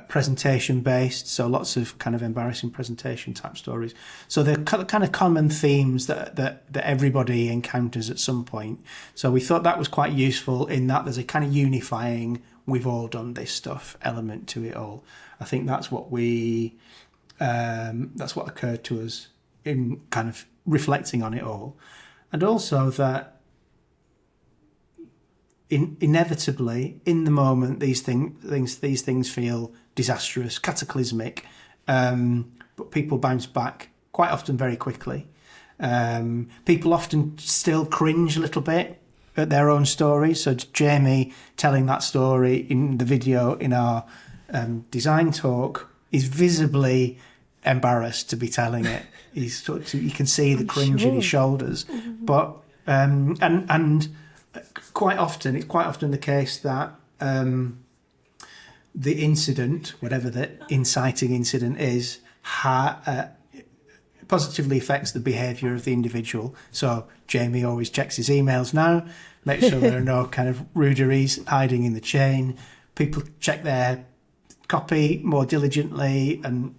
presentation based, so lots of kind of embarrassing presentation type stories. So they're kind of common themes that everybody encounters at some point. So we thought that was quite useful in that there's a kind of unifying, we've all done this stuff element to it all. I think that's what occurred to us in kind of reflecting on it all. And also that inevitably, in the moment, these things feel disastrous, cataclysmic, but people bounce back quite often very quickly. People often still cringe a little bit at their own stories. So Jamie telling that story in the video in our design talk is visibly embarrassed to be telling it. You can see the cringe in his shoulders, but and it's quite often the case that the incident, whatever the inciting incident is, positively affects the behaviour of the individual. So Jamie always checks his emails now, make sure there are no kind of ruderies hiding in the chain. People check their copy more diligently, and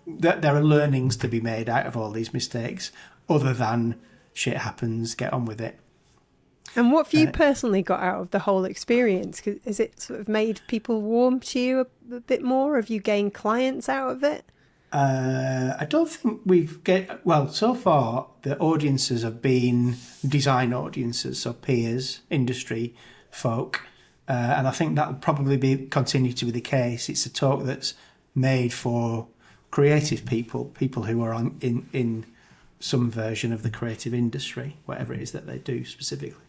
there are learnings to be made out of all these mistakes, other than shit happens, get on with it. And what have you personally got out of the whole experience? Has it sort of made people warm to you a bit more? Have you gained clients out of it? I don't think so far the audiences have been design audiences, so peers, industry folk, and I think that will probably continue to be the case. It's a talk that's made for creative people who are in some version of the creative industry, whatever it is that they do specifically.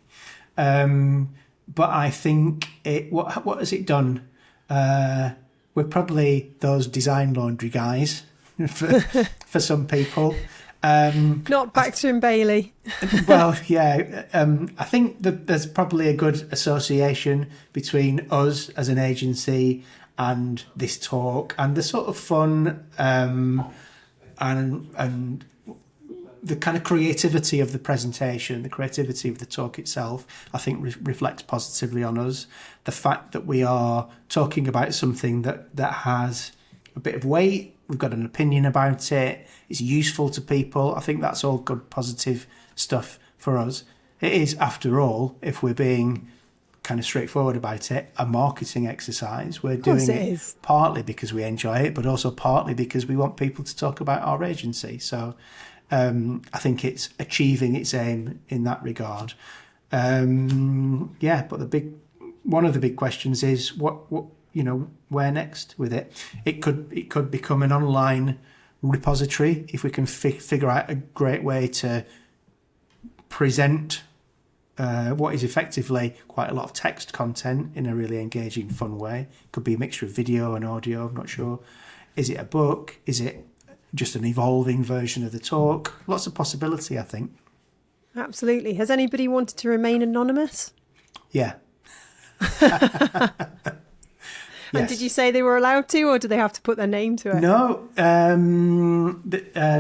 But I think what has it done? We're probably those design laundry guys for some people. Not Baxter and Bailey. Well, yeah. I think that there's probably a good association between us as an agency and this talk and the sort of fun and the kind of creativity of the presentation, the creativity of the talk itself, I think reflects positively on us. The fact that we are talking about something that has a bit of weight, we've got an opinion about it, it's useful to people. I think that's all good, positive stuff for us. It is, after all, if we're being kind of straightforward about it, a marketing exercise. We're doing it partly because we enjoy it, but also partly because we want people to talk about our agency. So I think it's achieving its aim in that regard. But one of the big questions is what where next with it? It could become an online repository if we can figure out a great way to present what is effectively quite a lot of text content in a really engaging, fun way. Could be a mixture of video and audio, I'm not sure. Is it a book? Is it just an evolving version of the talk? Lots of possibility, I think. Absolutely. Has anybody wanted to remain anonymous? Yeah. And Yes. did you say they were allowed to, or do they have to put their name to it? No,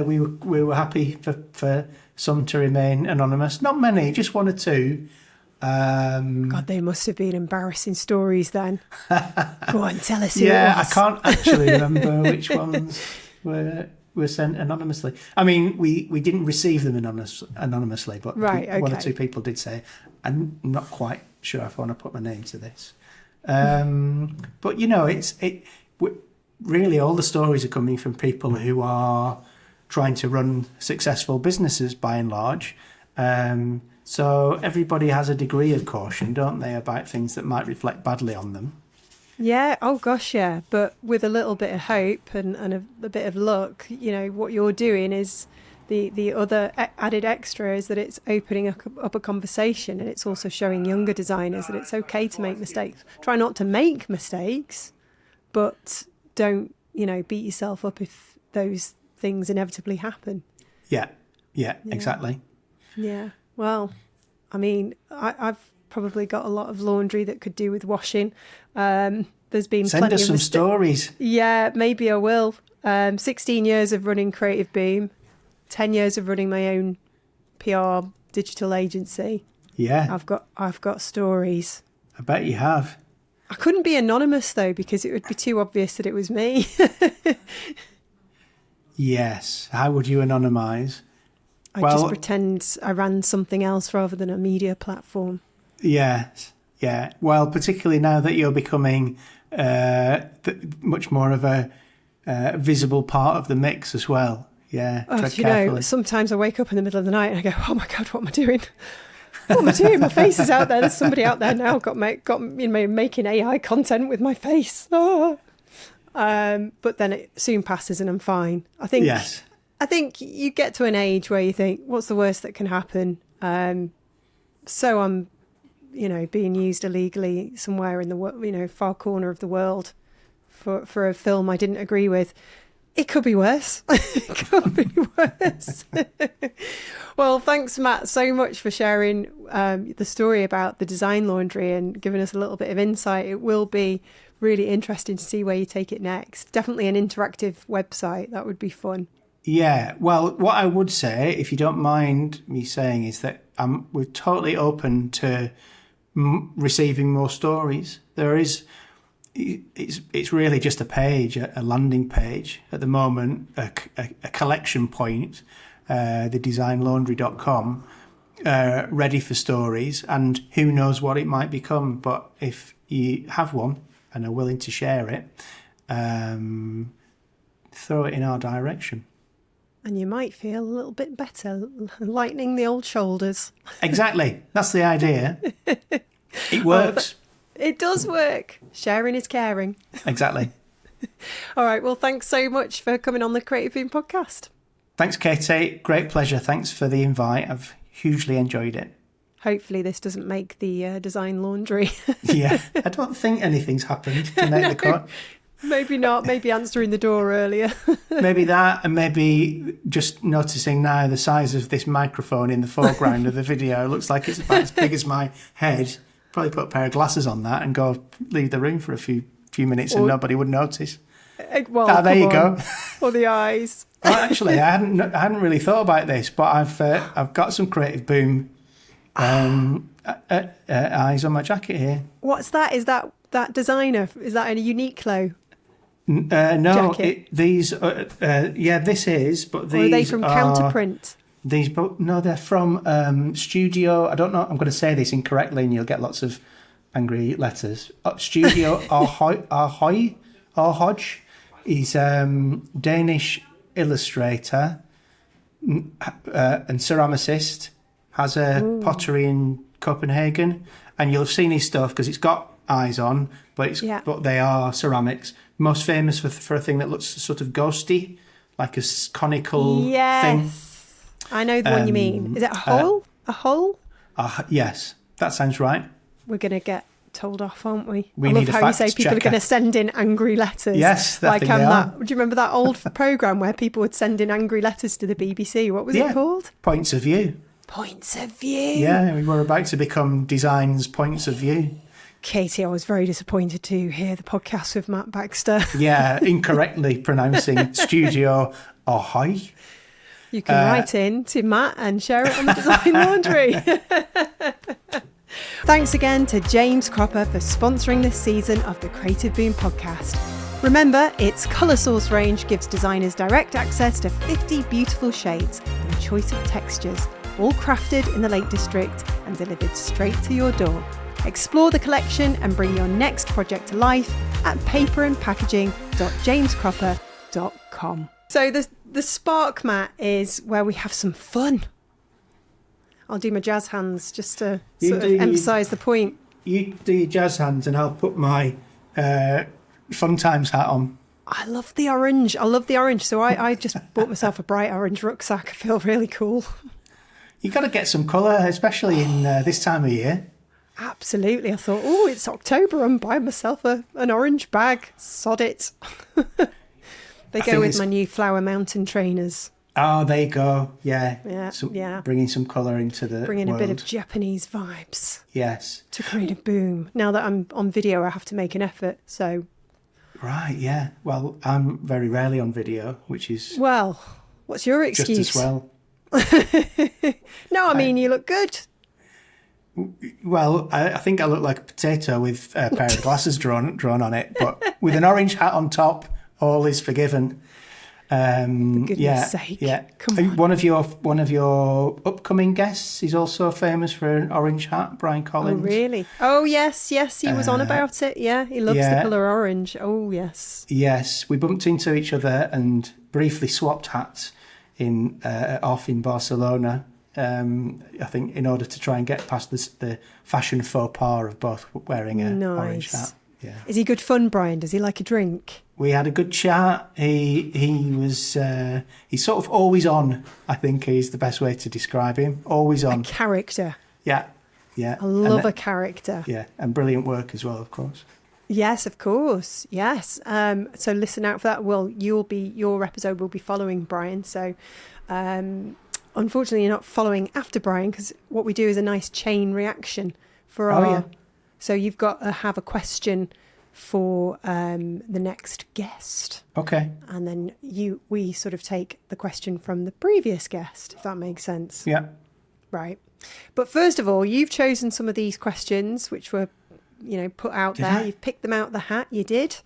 we were happy for some to remain anonymous. Not many, just one or two. God, they must have been embarrassing stories then. Go on, tell us who it Yeah, I was. can't actually remember which ones were sent anonymously. I mean, we didn't receive them anonymously, but Right, one or okay. two people did say, I'm not quite sure if I want to put my name to this. But really all the stories are coming from people who are trying to run successful businesses by and large. So everybody has a degree of caution, don't they, about things that might reflect badly on them. Yeah, oh gosh, yeah. But with a little bit of hope and a bit of luck, what you're doing is the other added extra is that it's opening up a conversation, and it's also showing younger designers that it's okay to make mistakes. Try not to make mistakes, but don't, beat yourself up if those things inevitably happen. Yeah, exactly. Yeah. Well, I mean, I've probably got a lot of laundry that could do with washing. There's been Send plenty us of some stories. Yeah, maybe I will. 16 years of running Creative Boom, 10 years of running my own PR digital agency. Yeah, I've got stories. I bet you have. I couldn't be anonymous though, because it would be too obvious that it was me. Yes. How would you anonymise? I just pretend I ran something else rather than a media platform. Yes. Yeah. Well, particularly now that you're becoming much more of a visible part of the mix as well. Yeah. Tread carefully. Sometimes I wake up in the middle of the night and I go, oh my God, what am I doing? What am I doing? My face is out there. There's somebody out there now got making AI content with my face. Oh. But then it soon passes and I'm fine. I think you get to an age where you think, what's the worst that can happen? So I'm, being used illegally somewhere in the far corner of the world for a film I didn't agree with. It could be worse. It could be worse. Well, thanks, Matt, so much for sharing the story about the design laundry and giving us a little bit of insight. It will be really interesting to see where you take it next. Definitely an interactive website. That would be fun. Yeah. Well, what I would say, if you don't mind me saying, is that we're totally open to receiving more stories. It's really just a page, a landing page at the moment, a collection point, thedesignlaundry.com, ready for stories, and who knows what it might become. But if you have one and are willing to share it, throw it in our direction. And you might feel a little bit better, lightening the old shoulders. Exactly. That's the idea. It works. It does work. Sharing is caring. Exactly. All right. Well, thanks so much for coming on the Creative Boom podcast. Thanks, Katie. Great pleasure. Thanks for the invite. I've hugely enjoyed it. Hopefully this doesn't make the design laundry. Yeah. I don't think anything's happened to make the cut. Maybe not. Maybe answering the door earlier. Maybe that, and maybe just noticing now the size of this microphone in the foreground of the video. It looks like it's about as big as my head. Probably put a pair of glasses on that and go leave the room for a few few minutes and nobody would notice. Well, there you go. Or the eyes. Well, actually, I hadn't really thought about this, but I've got some Creative Boom eyes on my jacket here. What's that? Is that designer? Is that a Uniqlo? No, jacket? This is. But these or are they from Counterprint? No, they're from Studio. I don't know. I'm going to say this incorrectly, and you'll get lots of angry letters. Studio Hodge. He's Danish illustrator and ceramicist. Has a pottery in Copenhagen, and you'll have seen his stuff because it's got eyes on, but they are ceramics. Most famous for a thing that looks sort of ghosty, like a conical thing. Yes, I know the one you mean. Is it a hole? A hole? Yes, that sounds right. We're going to get told off, aren't we? We I need love a how you fact say people checker. are going to send in angry letters. Yes, like they are. Do you remember that old programme where people would send in angry letters to the BBC? What was it called? Points of View. Points of View. Yeah, we were about to become Design's Points of View. Katie, I was very disappointed to hear the podcast with Matt Baxter. Yeah, incorrectly pronouncing Studio Ahoy. You can write in to Matt and share it on the Design Laundry. Thanks again to James Cropper for sponsoring this season of the Creative Boom podcast. Remember, its colour source range gives designers direct access to 50 beautiful shades and a choice of textures, all crafted in the Lake District and delivered straight to your door. Explore the collection and bring your next project to life at paperandpackaging.jamescropper.com. So the spark mat is where we have some fun. I'll do my jazz hands just to emphasise the point. You do your jazz hands and I'll put my Fun Times hat on. I love the orange. So I just bought myself a bright orange rucksack. I feel really cool. You got to get some colour, especially in this time of year. Absolutely. I thought, it's October. I'm buying myself an orange bag. Sod it. They go with my new Flower Mountain trainers. Oh, there you go. Yeah. Bringing some colour into the Bringing world. a bit of Japanese vibes. Yes. To create a boom. Now that I'm on video, I have to make an effort, so... Right, yeah. Well, I'm very rarely on video, which is... Well, what's your excuse? Just as well. No, I mean, you look good. Well, I think I look like a potato with a pair of glasses drawn on it, but with an orange hat on top, all is forgiven. For goodness sake. Yeah. Come on. One of your upcoming guests is also famous for an orange hat, Brian Collins. Oh, really? Oh, yes, he was on about it. Yeah, he loves the colour orange. Oh, yes. Yes, we bumped into each other and briefly swapped hats off in Barcelona. I think in order to try and get past the fashion faux pas of both wearing an orange hat. Yeah. Is he good fun, Brian? Does he like a drink? We had a good chat. He's sort of always on, I think is the best way to describe him. Always on. A character. Yeah. I love a character. Yeah, and brilliant work as well, of course. Yes, of course. Yes. So listen out for that. Well, your episode will be following Brian. So unfortunately, you're not following after Brian because what we do is a nice chain reaction for our... Yeah. So you've got to have a question for the next guest. Okay. And then we sort of take the question from the previous guest, if that makes sense. Yeah. Right. But first of all, you've chosen some of these questions which were, put out there. You've picked them out the hat, you did.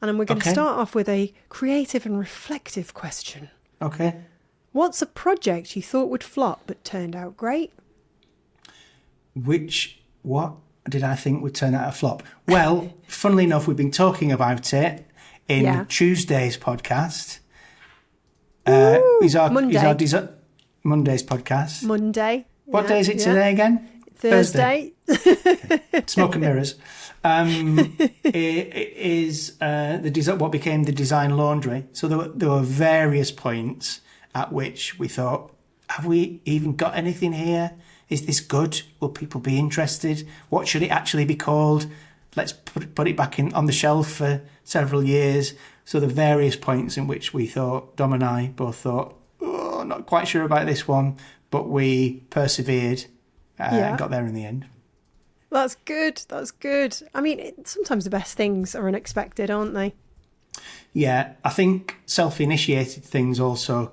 And we're going to start off with a creative and reflective question. Okay. What's a project you thought would flop but turned out great? What did I think would turn out a flop? Well, funnily enough, we've been talking about it in Tuesday's podcast. Monday's podcast. Monday. What day is it today again? Thursday. Okay. Smoke and mirrors. It is what became the Design Laundry. So there were various points at which we thought, have we even got anything here? Is this good? Will people be interested? What should it actually be called? Let's put it back on the shelf for several years. So the various points in which we thought, Dom and I both thought, not quite sure about this one, but we persevered and got there in the end. That's good. That's good. I mean, sometimes the best things are unexpected, aren't they? Yeah, I think self-initiated things also,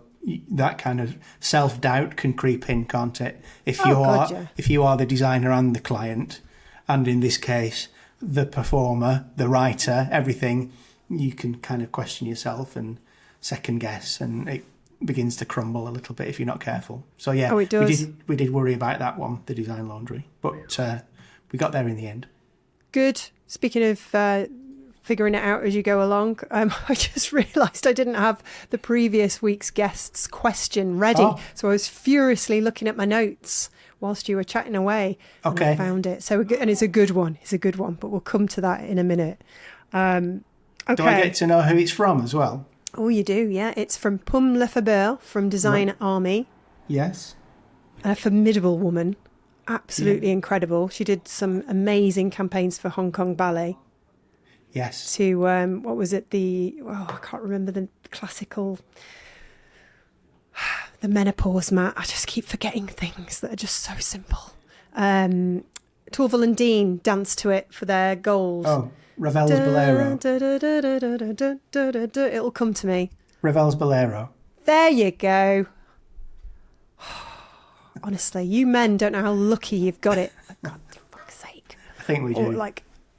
that kind of self-doubt can creep in, can't it? If you are the designer and the client, and in this case, the performer, the writer, everything, you can kind of question yourself and second guess, and it begins to crumble a little bit if you're not careful. So yeah, it does. We did worry about that one, the design laundry, but we got there in the end. Good. Speaking of figuring it out as you go along, I just realised I didn't have the previous week's guest's question ready, so I was furiously looking at my notes whilst you were chatting away. Okay. And I found it. So, and it's a good one. It's a good one, but we'll come to that in a minute. Okay. Do I get to know who it's from as well? Oh, you do, yeah. It's from Pum Lefebvre from Design Army. Yes. A formidable woman. Absolutely incredible. She did some amazing campaigns for Hong Kong Ballet. Yes. To, what was it? I can't remember the classical... The menopause mat. I just keep forgetting things that are just so simple. Torval and Dean danced to it for their gold. Oh, Ravel's Bolero. It'll come to me. Ravel's Bolero. There you go. Honestly, you men don't know how lucky you've got it. For God's fuck's sake. I think we do.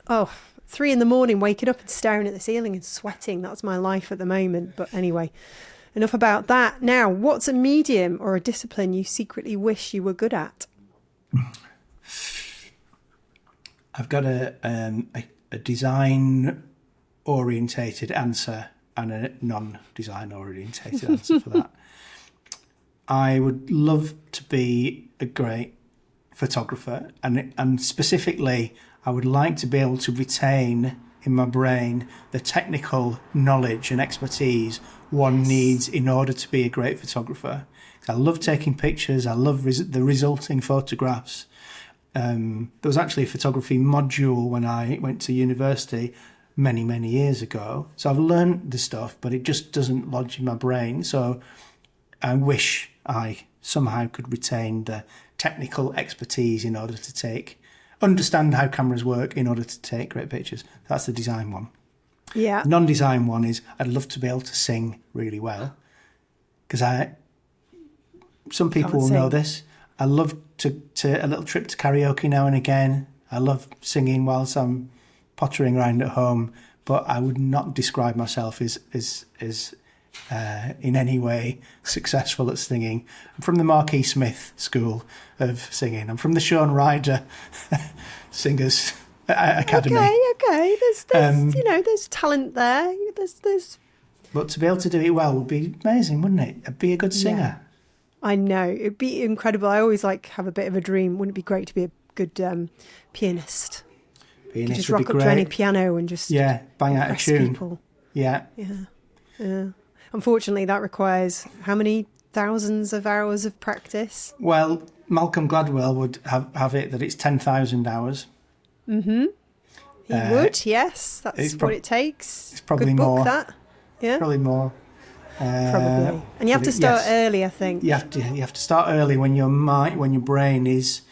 Or 3 a.m, waking up and staring at the ceiling and sweating. That's my life at the moment. But anyway, enough about that. Now, what's a medium or a discipline you secretly wish you were good at? I've got a design-orientated answer and a non-design-orientated answer for that. I would love to be a great photographer, and specifically, I would like to be able to retain in my brain the technical knowledge and expertise one needs in order to be a great photographer. I love taking pictures. I love the resulting photographs. There was actually a photography module when I went to university many, many years ago. So I've learned the stuff, but it just doesn't lodge in my brain. So I wish I somehow could retain the technical expertise in order to understand how cameras work in order to take great pictures. That's the design one. Yeah. Non-design one is I'd love to be able to sing really well, because some people will know this. I love to a little trip to karaoke now and again. I love singing whilst I'm pottering around at home, but I would not describe myself as in any way successful at singing. I'm from the Marquis Smith school of singing. I'm from the Sean Ryder Singers Academy. Okay. There's talent there. There's. But to be able to do it well would be amazing, wouldn't it? I'd be a good singer. Yeah. I know. It'd be incredible. I always have a bit of a dream. Wouldn't it be great to be a good pianist? Pianist just would rock be up great. to any piano and just bang out a tune. People. Yeah. Unfortunately, that requires how many thousands of hours of practice? Well, Malcolm Gladwell would have it that it's 10,000 hours. Mm-hmm. He would, yes. That's what it takes. It's probably good book, more. That. Yeah. Probably more. Probably. And you have to start early, I think. You have to start early when your brain is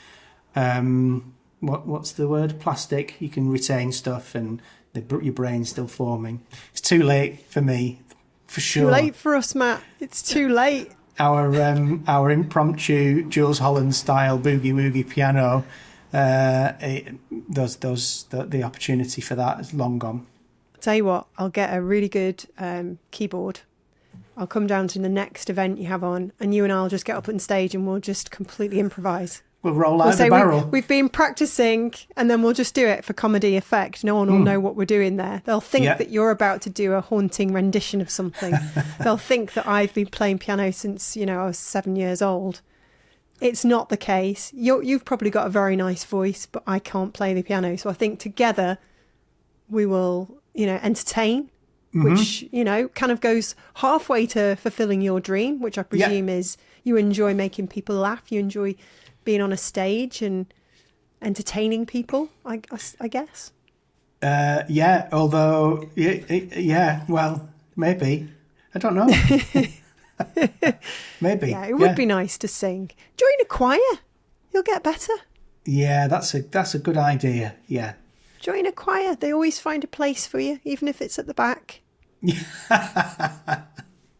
what's the word? Plastic. You can retain stuff and your brain's still forming. It's too late for me, for sure. Too late for us, Matt. It's too late. Our impromptu Jules Holland style boogie woogie piano, the opportunity for that is long gone. I'll tell you what, I'll get a really good keyboard. I'll come down to the next event you have on, and you and I'll just get up on stage and we'll just completely improvise. We'll roll out the barrel. We've been practicing, and then we'll just do it for comedy effect. No one will know what we're doing there. They'll think that you're about to do a haunting rendition of something. They'll think that I've been playing piano since, I was 7 years old. It's not the case. You've probably got a very nice voice, but I can't play the piano. So I think together we will, entertain, which, kind of goes halfway to fulfilling your dream, which I presume is you enjoy making people laugh. You enjoy being on a stage and entertaining people, I guess. Although, well, maybe. I don't know. Maybe. Yeah, it would be nice to sing. Join a choir. You'll get better. Yeah, that's a good idea. Yeah. Join a choir. They always find a place for you, even if it's at the back.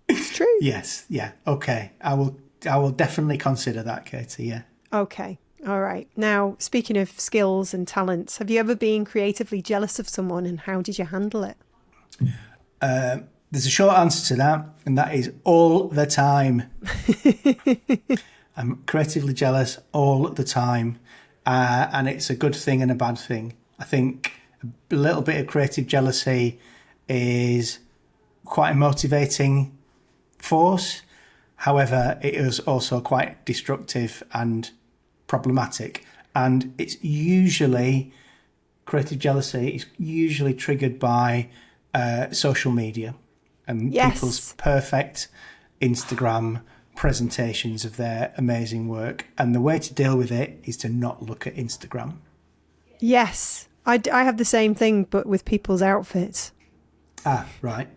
It's true. Yes. Yeah. Okay. I will definitely consider that, Katie. Yeah. Okay. All right. Now, speaking of skills and talents, have you ever been creatively jealous of someone, and how did you handle it? There's a short answer to that, and that is all the time. I'm creatively jealous all the time, and it's a good thing and a bad thing. I think a little bit of creative jealousy is quite a motivating force. However, it is also quite destructive and problematic. And it's usually, creative jealousy is usually triggered by social media and people's perfect Instagram presentations of their amazing work. And the way to deal with it is to not look at Instagram. Yes. I have the same thing, but with people's outfits. Ah, right.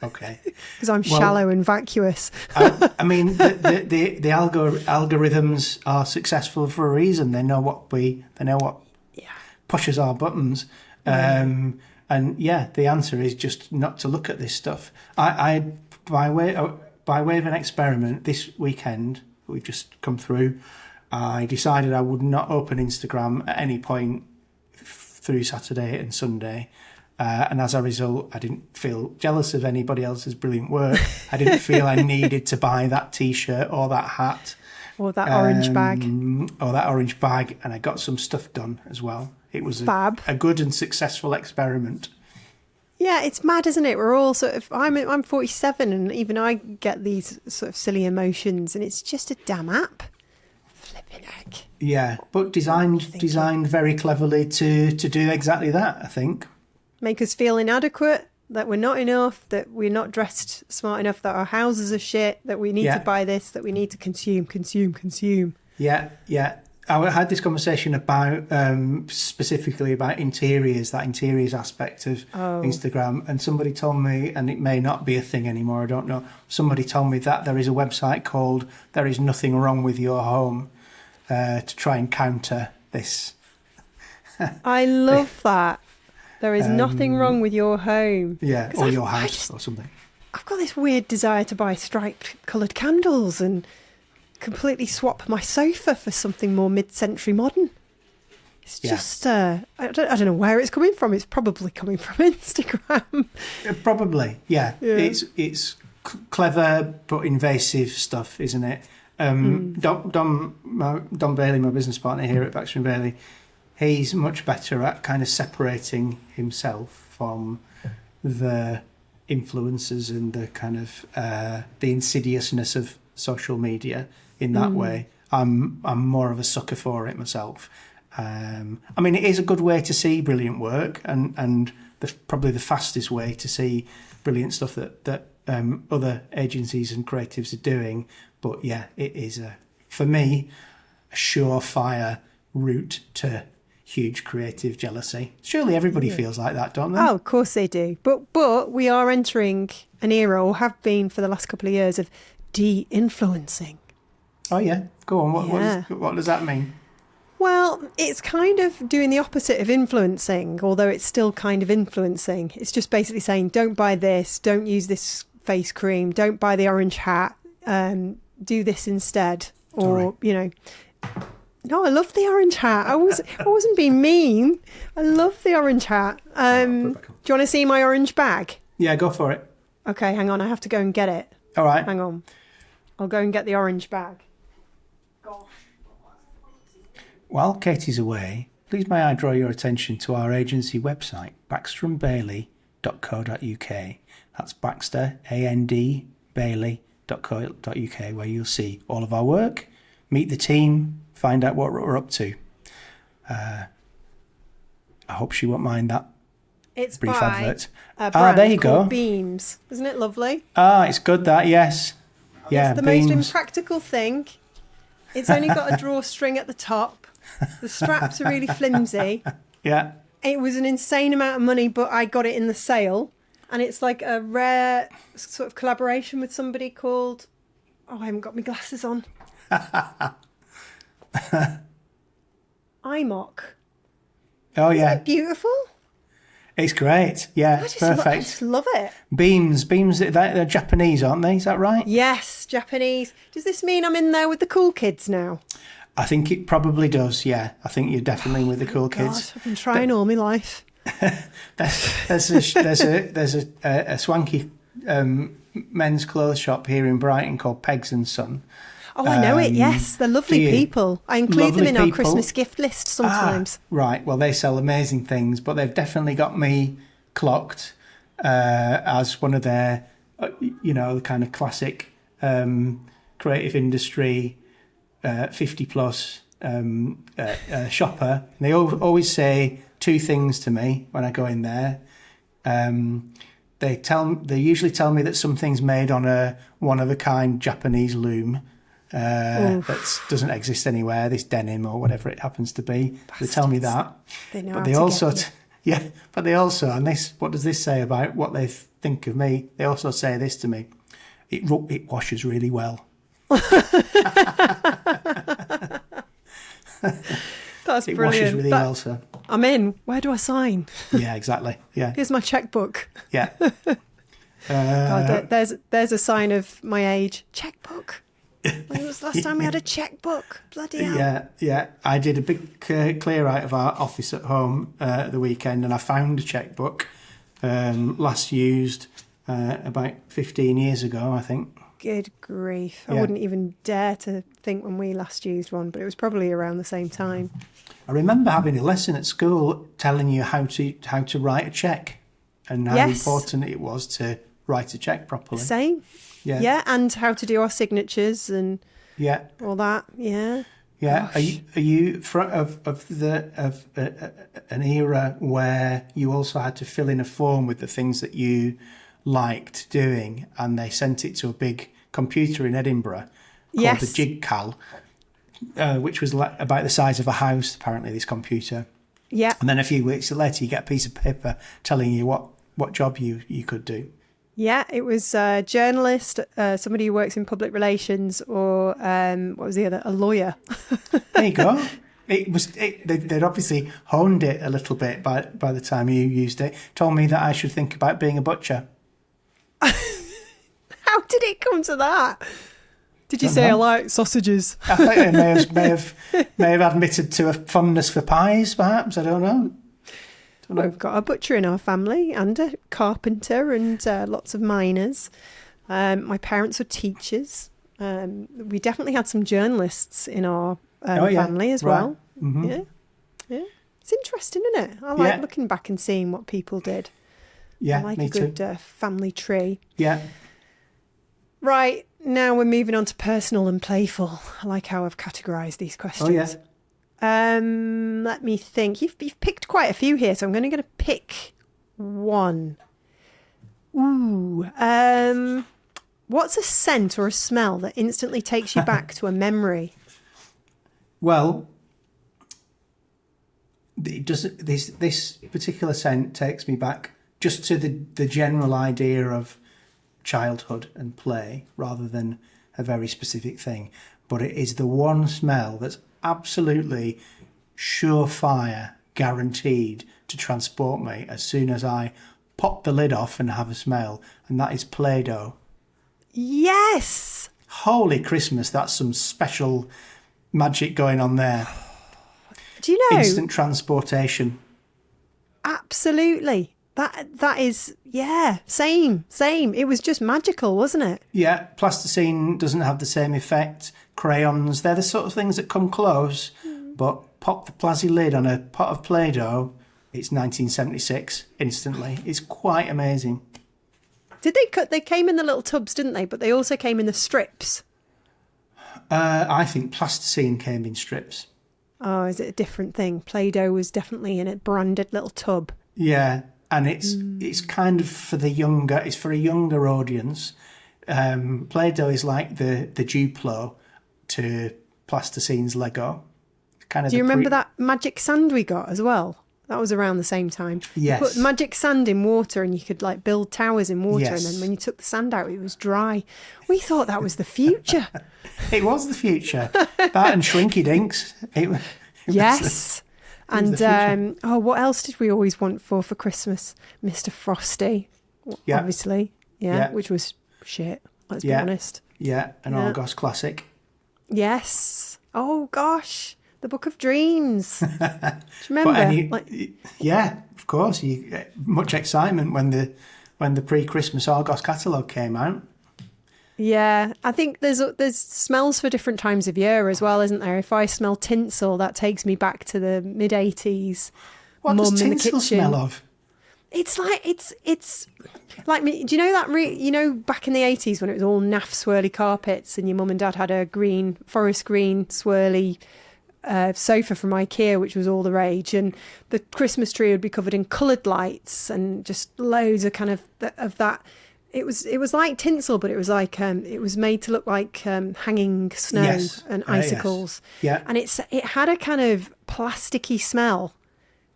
Okay. Because I'm shallow and vacuous. I mean, the algorithms are successful for a reason. They know what pushes our buttons. And yeah, the answer is just not to look at this stuff. I by way of an experiment this weekend, we've just come through, I decided I would not open Instagram at any point through Saturday and Sunday. And as a result, I didn't feel jealous of anybody else's brilliant work. I didn't feel I needed to buy that T-shirt or that hat. Or that orange bag. Or that orange bag. And I got some stuff done as well. It was a good and successful experiment. Yeah, it's mad, isn't it? We're all sort of... I'm 47 and even I get these sort of silly emotions and it's just a damn app. Flipping heck. Yeah, but designed very cleverly to do exactly that, I think. Make us feel inadequate, that we're not enough, that we're not dressed smart enough, that our houses are shit, that we need to buy this, that we need to consume. Yeah. I had this conversation about specifically about interiors, that interiors aspect of Instagram, and somebody told me, and it may not be a thing anymore, I don't know, somebody told me that there is a website called There Is Nothing Wrong With Your Home to try and counter this. I love that. There is nothing wrong with your home. Yeah, or your house or something. I've got this weird desire to buy striped coloured candles and completely swap my sofa for something more mid-century modern. It's just, I don't know where it's coming from. It's probably coming from Instagram. Probably, yeah. It's clever but invasive stuff, isn't it? Dom Bailey, my business partner here at Baxter and Bailey, he's much better at kind of separating himself from the influences and the kind of the insidiousness of social media in that way. I'm more of a sucker for it myself. I mean, it is a good way to see brilliant work and probably the fastest way to see brilliant stuff that other agencies and creatives are doing. But yeah, it is, for me, a surefire route to huge creative jealousy. Surely everybody feels like that, don't they? Oh, of course they do. But we are entering an era, or have been for the last couple of years, of de-influencing. Oh yeah, go on. What does that mean? Well, it's kind of doing the opposite of influencing, although it's still kind of influencing. It's just basically saying, don't buy this, don't use this face cream, don't buy the orange hat, do this instead. Or, no, I love the orange hat. I wasn't being mean. I love the orange hat. Do you want to see my orange bag? Yeah, go for it. Okay, hang on. I have to go and get it. All right. Hang on. I'll go and get the orange bag. Gosh. While Katie's away, please may I draw your attention to our agency website, baxterandbailey.co.uk. That's Baxter, A-N-D, Bailey.co.uk, where you'll see all of our work, meet the team, find out what we're up to. I hope she won't mind that. It's brief by advert. A brand there you go. Beams. Isn't it lovely? It's good that, yes. Yeah, it's the most impractical thing. It's only got a drawstring at the top. The straps are really flimsy. Yeah. It was an insane amount of money, but I got it in the sale. And it's like a rare sort of collaboration with somebody called... I haven't got my glasses on. iMock. Oh, Isn't yeah. it beautiful? It's great. Yeah, I perfect. just love it. Beams, they're Japanese, aren't they? Is that right? Yes, Japanese. Does this mean I'm in there with the cool kids now? I think it probably does, yeah. I think you're definitely with the cool kids. God, I've been trying all my life. There's a swanky men's clothes shop here in Brighton called Pegs and Son. Oh, I know it, yes. They're lovely people. I include them in our Christmas gift list sometimes. Right, well, they sell amazing things, but they've definitely got me clocked as one of their, the kind of classic creative industry 50-plus shopper. And they always say two things to me when I go in there. They usually tell me that something's made on a one-of-a-kind Japanese loom. That doesn't exist anywhere, this denim or whatever it happens to be. Bastards. They tell me that. They know but how they to also get but they also, and this, what does this say about what they think of me? They also say this to me: it washes really well. That's it brilliant. washes really well, sir. I'm in. Where do I sign? Yeah, exactly. Yeah. Here's my checkbook. Yeah. God, there's a sign of my age. Checkbook. When was the last time we had a checkbook? Bloody hell. Yeah. I did a big clear out of our office at home at the weekend, and I found a checkbook last used about 15 years ago, I think. Good grief. Yeah. I wouldn't even dare to think when we last used one, but it was probably around the same time. I remember having a lesson at school telling you how to write a cheque and how important it was to write a cheque properly. Same. Yeah, and how to do our signatures and all that. Yeah. Yeah. Gosh. Are you of an era where you also had to fill in a form with the things that you liked doing, and they sent it to a big computer in Edinburgh called the JigCal, which was about the size of a house, apparently, this computer. Yeah. And then a few weeks later, you get a piece of paper telling you what job you could do. Yeah, it was a journalist, somebody who works in public relations, or what was the other? A lawyer. There you go. They'd obviously honed it a little bit by the time you used it. Told me that I should think about being a butcher. How did it come to that? Did you say I like sausages? I think they may have admitted to a fondness for pies, perhaps. I don't know. We've got a butcher in our family and a carpenter and lots of miners. My parents were teachers. We definitely had some journalists in our family as well. Mm-hmm. Yeah. It's interesting, isn't it? I like looking back and seeing what people did. Yeah, I like me a good family tree. Yeah. Right, now we're moving on to personal and playful. I like how I've categorised these questions. Oh, yeah. Let me think. You've picked quite a few here, so I'm going to pick one. Ooh. What's a scent or a smell that instantly takes you back to a memory? Well, this particular scent takes me back just to the general idea of childhood and play rather than a very specific thing. But it is the one smell that's absolutely surefire, guaranteed to transport me as soon as I pop the lid off and have a smell, and that is Play-Doh. Yes! Holy Christmas, that's some special magic going on there. Do you know? Instant transportation. Absolutely. That is, same. It was just magical, wasn't it? Yeah, plasticine doesn't have the same effect. Crayons, they're the sort of things that come close, but pop the plasty lid on a pot of Play-Doh, it's 1976 instantly. It's quite amazing. They came in the little tubs, didn't they? But they also came in the strips. I think plasticine came in strips. Oh, is it a different thing? Play-Doh was definitely in a branded little tub. Yeah, and it's kind of for a younger audience. Play-Doh is like the Duplo to plasticine's Lego. Do you remember that magic sand we got as well? That was around the same time. Yes. You put magic sand in water and you could build towers in water, Yes. and then when you took the sand out, it was dry. We thought that was the future. It was the future. That and Shrinky Dinks. Yes. And what else did we always want for Christmas? Mr. Frosty, obviously. Yeah, which was shit, let's be honest. Yeah, an Argos classic. Yes. Oh, gosh. The Book of Dreams. Do you remember? Yeah, of course. Much excitement when the pre-Christmas Argos catalogue came out. Yeah, I think there's smells for different times of year as well, isn't there? If I smell tinsel, that takes me back to the mid-80s. What Mum does in the tinsel kitchen. smell of? It's like me. Do you know that? Back in the 80s when it was all naff swirly carpets, and your mum and dad had a forest green swirly sofa from IKEA, which was all the rage, and the Christmas tree would be covered in coloured lights and just loads of kind of that. It was like tinsel, but it was like it was made to look like hanging snow and icicles. Yes. Yeah, and it had a kind of plasticky smell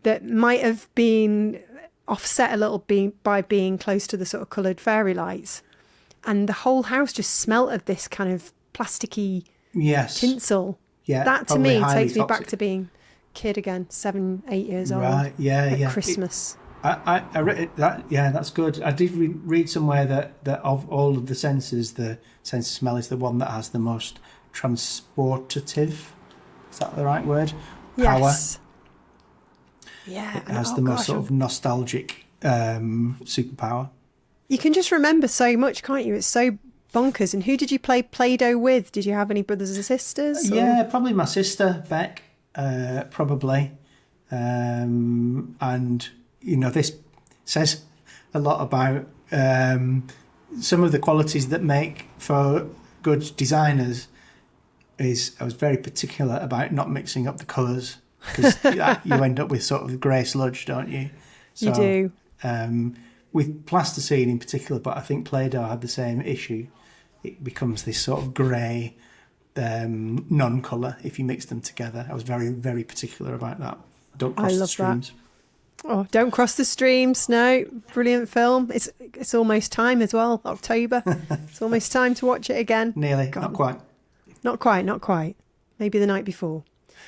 that might have been offset a little by being close to the sort of coloured fairy lights, and the whole house just smelt of this kind of plasticky tinsel. Yeah, that to me takes me back to being a kid again, 7, 8 years old. Right, yeah. Christmas. I read it, that's good. I did read somewhere that of all of the senses, the sense of smell is the one that has the most transportative. Is that the right word? Power. Yes. Yeah. It has the most sort of nostalgic superpower. You can just remember so much, can't you? It's so bonkers. And who did you play Play-Doh with? Did you have any brothers or sisters? Yeah, probably my sister, Beck, probably. And... this says a lot about some of the qualities that make for good designers. I was very particular about not mixing up the colours, because you end up with sort of grey sludge, don't you? So, you do. With plasticine in particular, but I think Play-Doh had the same issue. It becomes this sort of grey non-colour if you mix them together. I was very, very particular about that. Don't cross the streams. That. Oh, Don't Cross the Streams. No, brilliant film. It's almost time as well. October. It's almost time to watch it again. Nearly. God. Not quite. Not quite. Maybe the night before.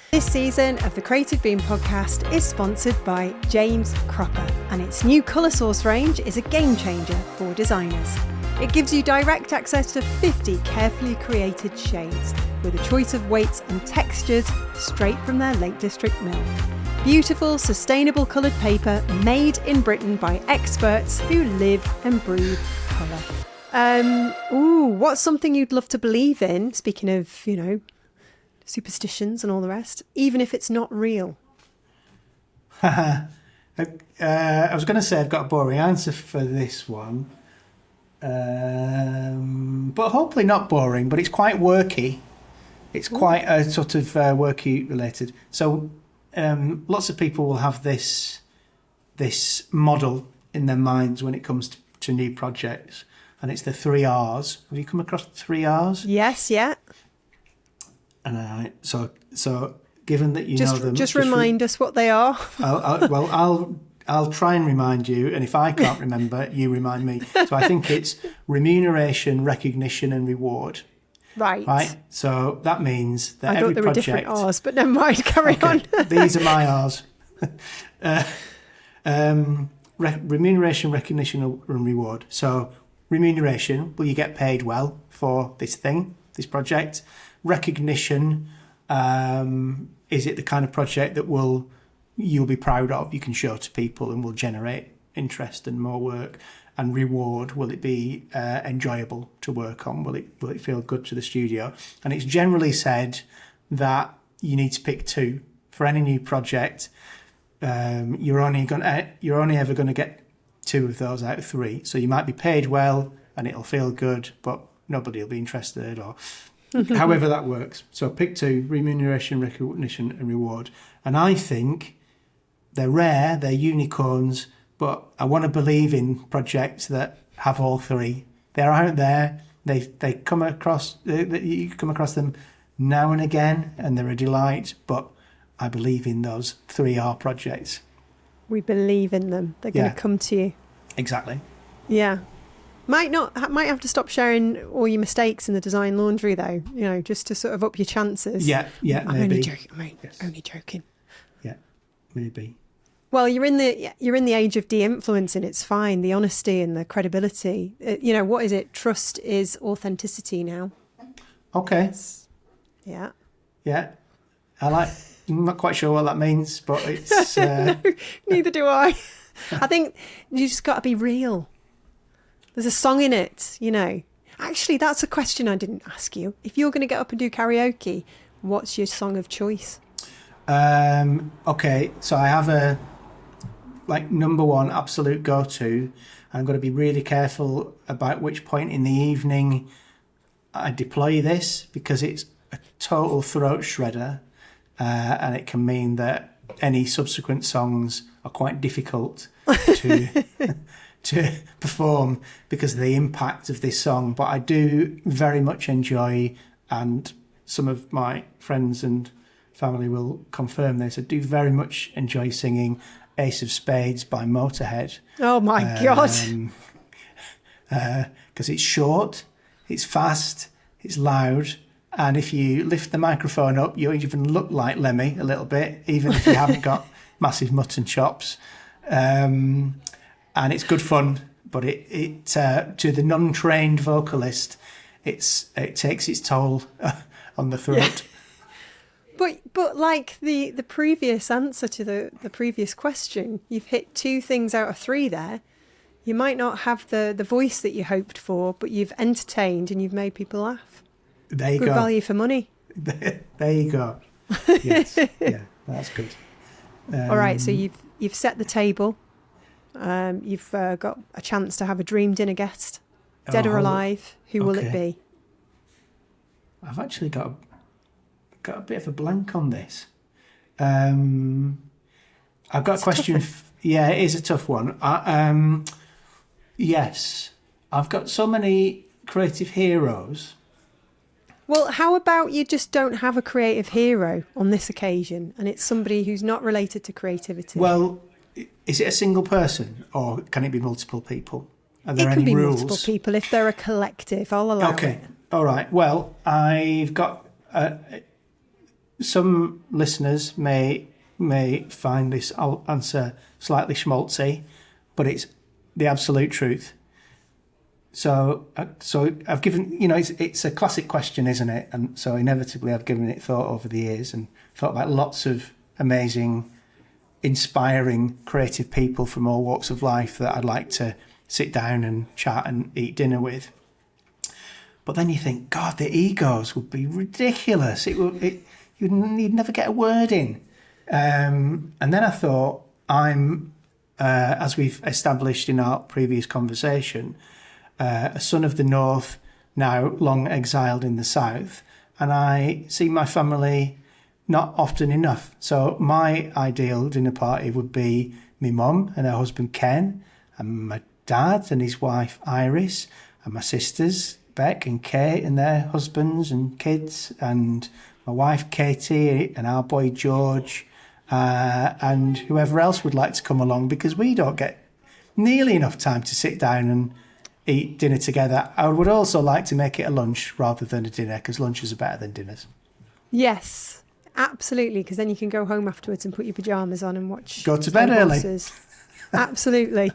This season of the Creative Beam podcast is sponsored by James Cropper, and its new colour source range is a game changer for designers. It gives you direct access to 50 carefully created shades with a choice of weights and textures straight from their Lake District mill. Beautiful, sustainable coloured paper made in Britain by experts who live and breathe colour. What's something you'd love to believe in? Speaking of, superstitions and all the rest, even if it's not real. I was going to say I've got a boring answer for this one, but hopefully not boring. But it's quite worky. It's quite a sort of worky related. So. Lots of people will have this model in their minds when it comes to new projects, and it's the 3 R's. Have you come across the 3 R's? Yes, yeah. And so given that you know them, just remind us what they are. I'll try and remind you, and if I can't remember, you remind me. So I think it's remuneration, recognition, and reward. Right. So that means that every project... I thought there were different R's, but never mind, carry on. These are my R's. Remuneration, recognition, and reward. So remuneration, will you get paid well for this thing, this project? Recognition, is it the kind of project that you'll be proud of, you can show to people and will generate interest and more work? And reward, will it be enjoyable to work on? Will it feel good to the studio? And it's generally said that you need to pick 2 for any new project. You're only ever going to get 2 of those out of 3. So you might be paid well and it'll feel good, but nobody will be interested, or however that works. So pick 2: remuneration, recognition, and reward. And I think they're rare, they're unicorns. But I want to believe in projects that have all 3. They're out there. They come across. You come across them now and again, and they're a delight. But I believe in those 3R projects. We believe in them. They're going to come to you. Exactly. Yeah. Might have to stop sharing all your mistakes in the design laundry, though. Just to sort of up your chances. Yeah, I'm maybe. only joking. Yes. Only joking. Yeah, maybe. Well, you're in the age of de-influencing. It's fine. The honesty and the credibility. What is it? Trust is authenticity now. Okay. Yeah. Yeah. I'm not quite sure what that means, but it's... Neither do I. I think you just got to be real. There's a song in it, Actually, that's a question I didn't ask you. If you're going to get up and do karaoke, what's your song of choice? Okay, so I have a number one absolute go-to. I'm going to be really careful about which point in the evening I deploy this, because it's a total throat shredder, and it can mean that any subsequent songs are quite difficult to perform because of the impact of this song. But I do very much enjoy, and some of my friends and family will confirm this, I do very much enjoy singing Ace of Spades by Motorhead. Oh my God. Because it's short, it's fast, it's loud, and if you lift the microphone up, you even look like Lemmy a little bit, even if you haven't got massive mutton chops. And it's good fun, but it to the non-trained vocalist, it takes its toll on the throat. Yeah. But like the previous answer to the previous question, you've hit 2 things out of 3 there. You might not have the voice that you hoped for, but you've entertained and you've made people laugh. There you go. Good value for money. There you go. Yes, yeah, that's good. All right, so you've set the table. You've got a chance to have a dream dinner guest, dead or alive. Who will it be? I've actually got a bit of a blank on this. I've got a question. Yeah, it is a tough one. Yes, I've got so many creative heroes. Well, how about you just don't have a creative hero on this occasion, and it's somebody who's not related to creativity? Well, is it a single person, or can it be multiple people? Are there it can any be rules? Multiple people if they're a collective. I'll allow it. Okay, all right. Well, I've got some listeners may find this answer slightly schmaltzy, but it's the absolute truth. So I've given, it's a classic question, isn't it? And so inevitably I've given it thought over the years and thought about lots of amazing, inspiring, creative people from all walks of life that I'd like to sit down and chat and eat dinner with. But then you think, God, the egos would be ridiculous. You'd never get a word in. And then I thought, I'm, as we've established in our previous conversation, a son of the North, now long exiled in the South, and I see my family not often enough. So my ideal dinner party would be my mum and her husband Ken, and my dad and his wife Iris, and my sisters Beck and Kate and their husbands and kids, and my wife Katie and our boy George, and whoever else would like to come along, because we don't get nearly enough time to sit down and eat dinner together. I would also like to make it a lunch rather than a dinner, because lunches are better than dinners. Yes, absolutely, because then you can go home afterwards and put your pyjamas on and watch. Go to bed early. Absolutely.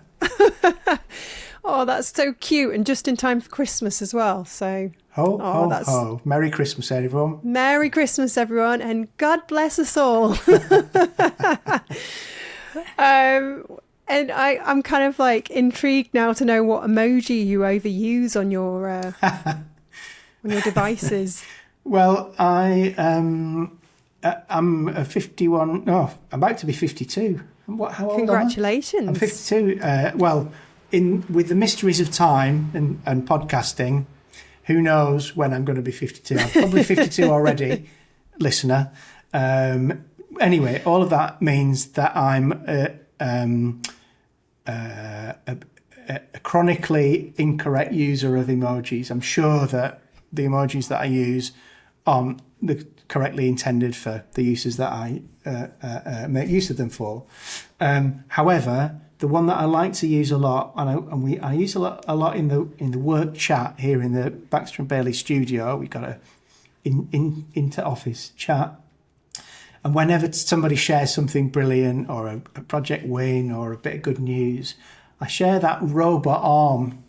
Oh, that's so cute, and just in time for Christmas as well. So, ho. Merry Christmas, everyone. Merry Christmas, everyone, and God bless us all. And I'm kind of like intrigued now to know what emoji you overuse on your devices. Well, I'm a 51. No, I'm about to be 52. How old Congratulations! am I? I'm 52. With the mysteries of time and podcasting, who knows when I'm going to be 52? I'm probably 52 already, listener. Anyway, all of that means that I'm a chronically incorrect user of emojis. I'm sure that the emojis that I use aren't correctly intended for the uses that I make use of them for. However, the one that I like to use a lot, and I use a lot in the work chat here in the Baxter and Bailey studio. We've got a inter-office chat. And whenever somebody shares something brilliant or a project win or a bit of good news, I share that robot arm.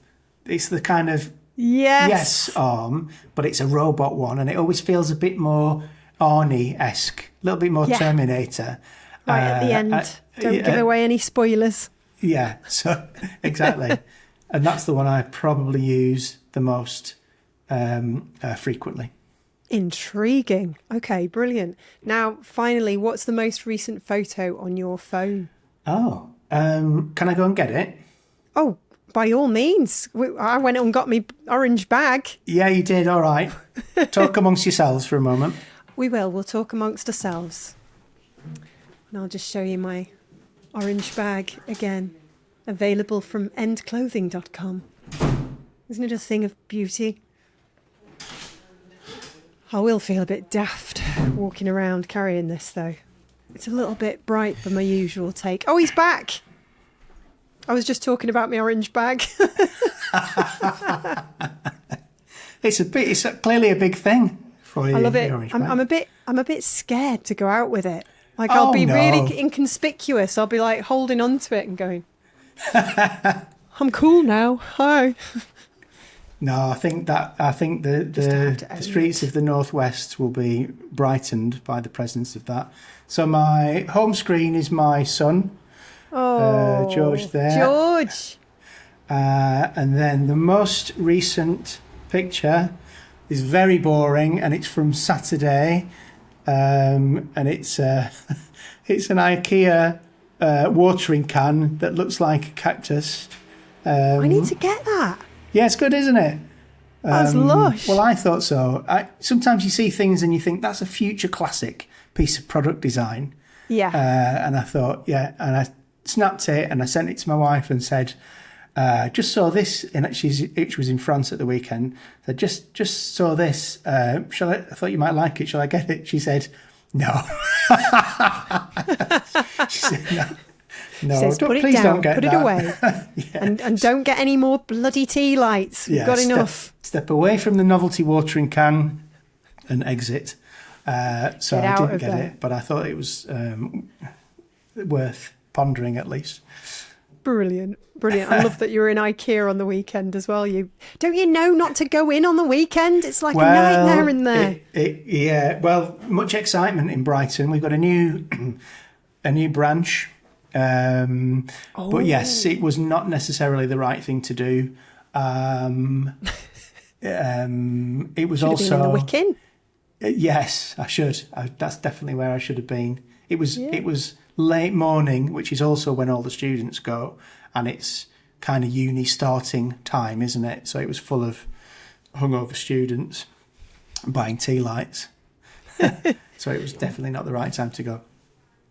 It's the kind of yes arm, but it's a robot one, and it always feels a bit more Arnie-esque, a little bit more Terminator. Right at the end. Don't give away any spoilers. Yeah, so exactly. And that's the one I probably use the most frequently. Intriguing. Okay, brilliant. Now, finally, what's the most recent photo on your phone? Oh, can I go and get it? Oh, by all means. I went and got me orange bag. Yeah, you did. All right. Talk amongst yourselves for a moment. We will. We'll talk amongst ourselves. And I'll just show you my orange bag again. Available from endclothing.com. Isn't it a thing of beauty? I will feel a bit daft walking around carrying this, though. It's a little bit bright for my usual take. Oh, he's back! I was just talking about my orange bag. It's clearly a big thing for you. I love it. I'm a bit scared to go out with it. Like I'll be really inconspicuous. I'll be like holding on to it and going, I'm cool now. Hi. No, I think the streets of the Northwest will be brightened by the presence of that. So my home screen is my son, George there. George! And then the most recent picture is very boring, and it's from Saturday, and it's it's an IKEA watering can that looks like a cactus. I need to get that. Yeah, it's good, isn't it? That's lush. Well, I thought so. Sometimes you see things and you think that's a future classic piece of product design. Yeah. And I thought, yeah, and I snapped it and I sent it to my wife and said, just saw this, and she was in France at the weekend. Said, just saw this. I thought you might like it. Shall I get it? She said, no. She said, no. No, says, please don't get put that. it away. Yeah. And don't get any more bloody tea lights. We've got enough. Step away from the novelty watering can and exit. So I didn't get it, but I thought it was worth pondering at least. Brilliant. I love that you were in IKEA on the weekend as well. Don't you know not to go in on the weekend? It's like a nightmare in there. Yeah, well, much excitement in Brighton. We've got a new branch. But yes, it was not necessarily the right thing to do. It was also been in the Wicken. Yes, I should. That's definitely where I should have been. It was late morning, which is also when all the students go, and it's kind of uni starting time, isn't it? So it was full of hungover students buying tea lights. So it was definitely not the right time to go.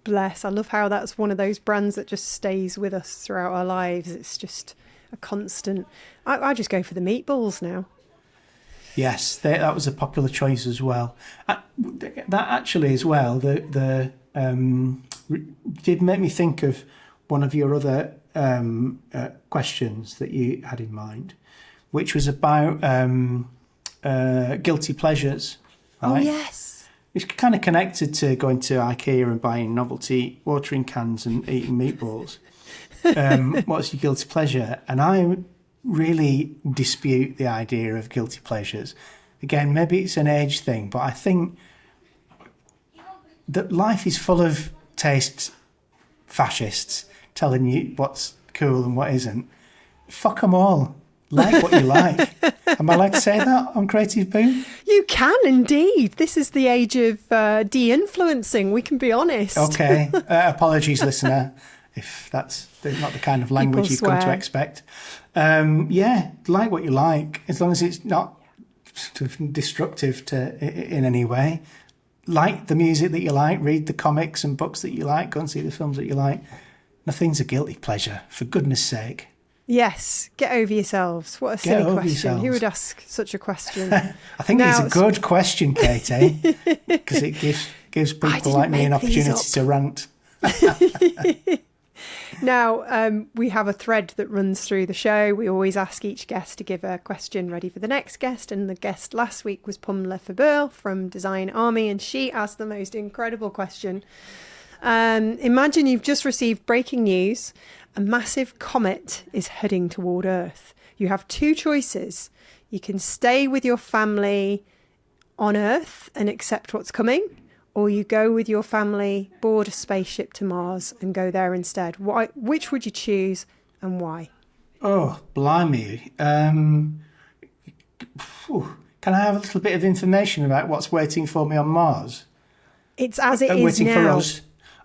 Bless. I love how that's one of those brands that just stays with us throughout our lives. It's just a constant. I just go for the meatballs now. Yes, that was a popular choice as well. That actually as well, the did make me think of one of your other questions that you had in mind, which was about guilty pleasures. Right? Oh, yes. It's kind of connected to going to IKEA and buying novelty watering cans and eating meatballs. What's your guilty pleasure? And I really dispute the idea of guilty pleasures. Again, maybe it's an age thing, but I think that life is full of taste fascists telling you what's cool and what isn't. Fuck them all. Like what you like. Am I allowed to say that on Creative Boom? You can indeed. This is the age of de-influencing. We can be honest. Okay. Apologies, listener, if that's not the kind of language you've come to expect. Yeah, like what you like, as long as it's not destructive in any way. Like the music that you like, read the comics and books that you like, go and see the films that you like. Nothing's a guilty pleasure, for goodness sake. Yes, get over yourselves. What a silly question. Yourselves. Who would ask such a question? I think it's a good question, Katie, because it gives people like me an opportunity to rant. Now, we have a thread that runs through the show. We always ask each guest to give a question ready for the next guest. And the guest last week was Pumla Faber from Design Army, and she asked the most incredible question. Imagine you've just received breaking news. A massive comet is heading toward Earth. You have two choices. You can stay with your family on Earth and accept what's coming, or you go with your family, board a spaceship to Mars and go there instead. Which would you choose and why? Oh, blimey. Can I have a little bit of information about what's waiting for me on Mars? It's as it is waiting now. For us?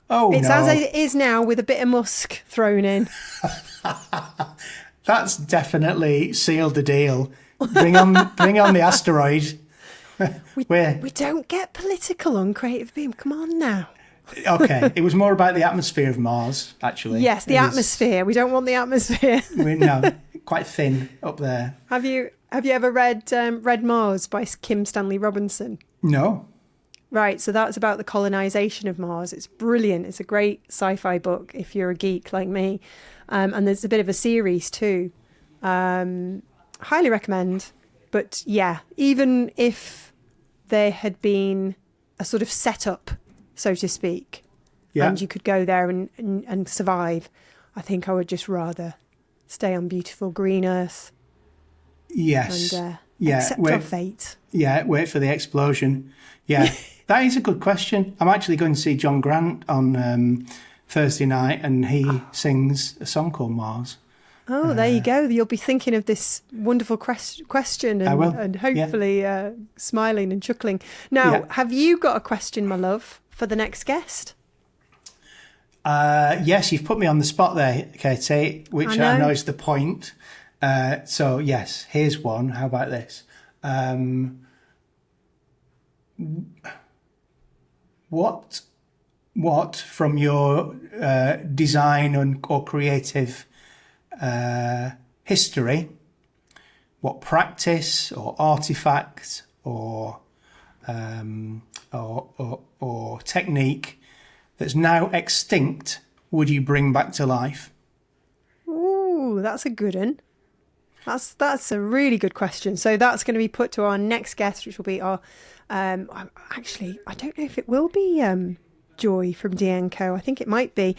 Oh, it's no. as it is now with a bit of musk thrown in. That's definitely sealed the deal. Bring on the asteroid. We don't get political on Creative Beam. Come on now. Okay, it was more about the atmosphere of Mars, actually. Yes, the atmosphere. We don't want the atmosphere. No, quite thin up there. Have you ever read Red Mars by Kim Stanley Robinson? No. Right, so that's about the colonisation of Mars. It's brilliant. It's a great sci-fi book if you're a geek like me. And there's a bit of a series too. Highly recommend. But yeah, even if there had been a sort of setup, so to speak, and you could go there and survive, I think I would just rather stay on beautiful green Earth. Yes. And accept our fate. Yeah, wait for the explosion. Yeah, that is a good question. I'm actually going to see John Grant on Thursday night, and he sings a song called Mars. Oh, there you go. You'll be thinking of this wonderful question and hopefully smiling and chuckling. Now, have you got a question, my love, for the next guest? Yes, you've put me on the spot there, Katie, which I know is the point. So, yes, here's one. How about this? What from your design or creative history, what practice or artifact or technique that's now extinct would you bring back to life? Ooh, that's a good one. That's a really good question. So that's going to be put to our next guest, which will be our actually, I don't know if it will be Joy from DNCO. I think it might be.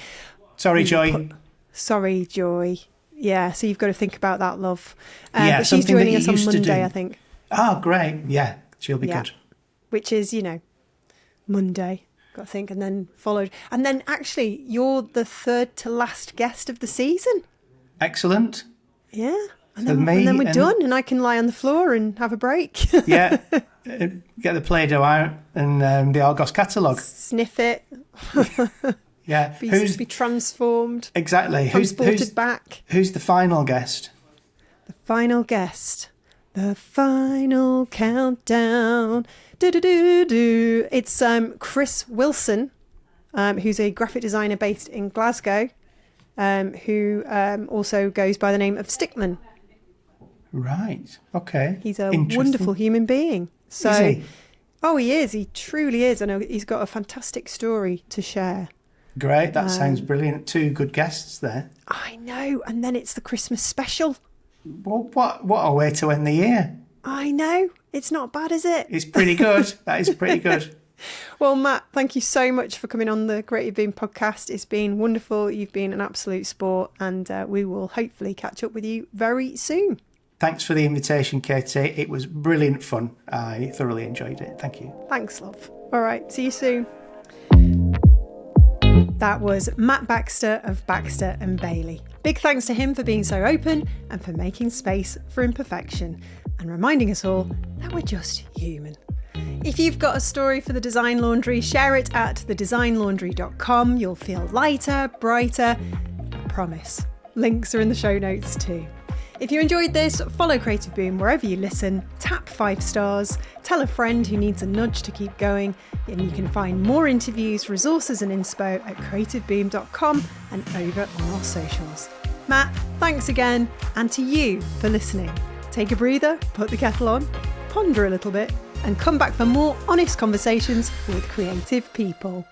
Sorry, Joy. Sorry, Joy. Yeah, so you've got to think about that, love. Yeah, but she's joining us on Monday, I think. Oh, great. Yeah, she'll be good. Which is, Monday, got to think, and then followed. And then actually, you're the third to last guest of the season. Excellent. Yeah. And then we're done, and I can lie on the floor and have a break. Yeah, get the Play-Doh out and the Argos catalogue. Sniff it. Yeah, be transformed. Exactly. Transported back. Who's the final guest? The final guest. The final countdown. Do. It's Chris Wilson, who's a graphic designer based in Glasgow, who also goes by the name of Stickman. Right. Okay. He's a wonderful human being. So, is he? Oh, he is. He truly is. And he's got a fantastic story to share. Great. That sounds brilliant. Two good guests there. I know. And then it's the Christmas special. Well, what a way to end the year. I know. It's not bad, is it? It's pretty good. That is pretty good. Well, Matt, thank you so much for coming on the Creative Beam podcast. It's been wonderful. You've been an absolute sport, and we will hopefully catch up with you very soon. Thanks for the invitation, Katie. It was brilliant fun. I thoroughly enjoyed it. Thank you. Thanks, love. All right. See you soon. That was Matt Baxter of Baxter and Bailey. Big thanks to him for being so open and for making space for imperfection and reminding us all that we're just human. If you've got a story for the Design Laundry, share it at thedesignlaundry.com. You'll feel lighter, brighter. I promise. Links are in the show notes too. If you enjoyed this, follow Creative Boom wherever you listen, tap 5 stars, tell a friend who needs a nudge to keep going, and you can find more interviews, resources and inspo at creativeboom.com and over on our socials. Matt, thanks again, and to you for listening. Take a breather, put the kettle on, ponder a little bit, and come back for more honest conversations with creative people.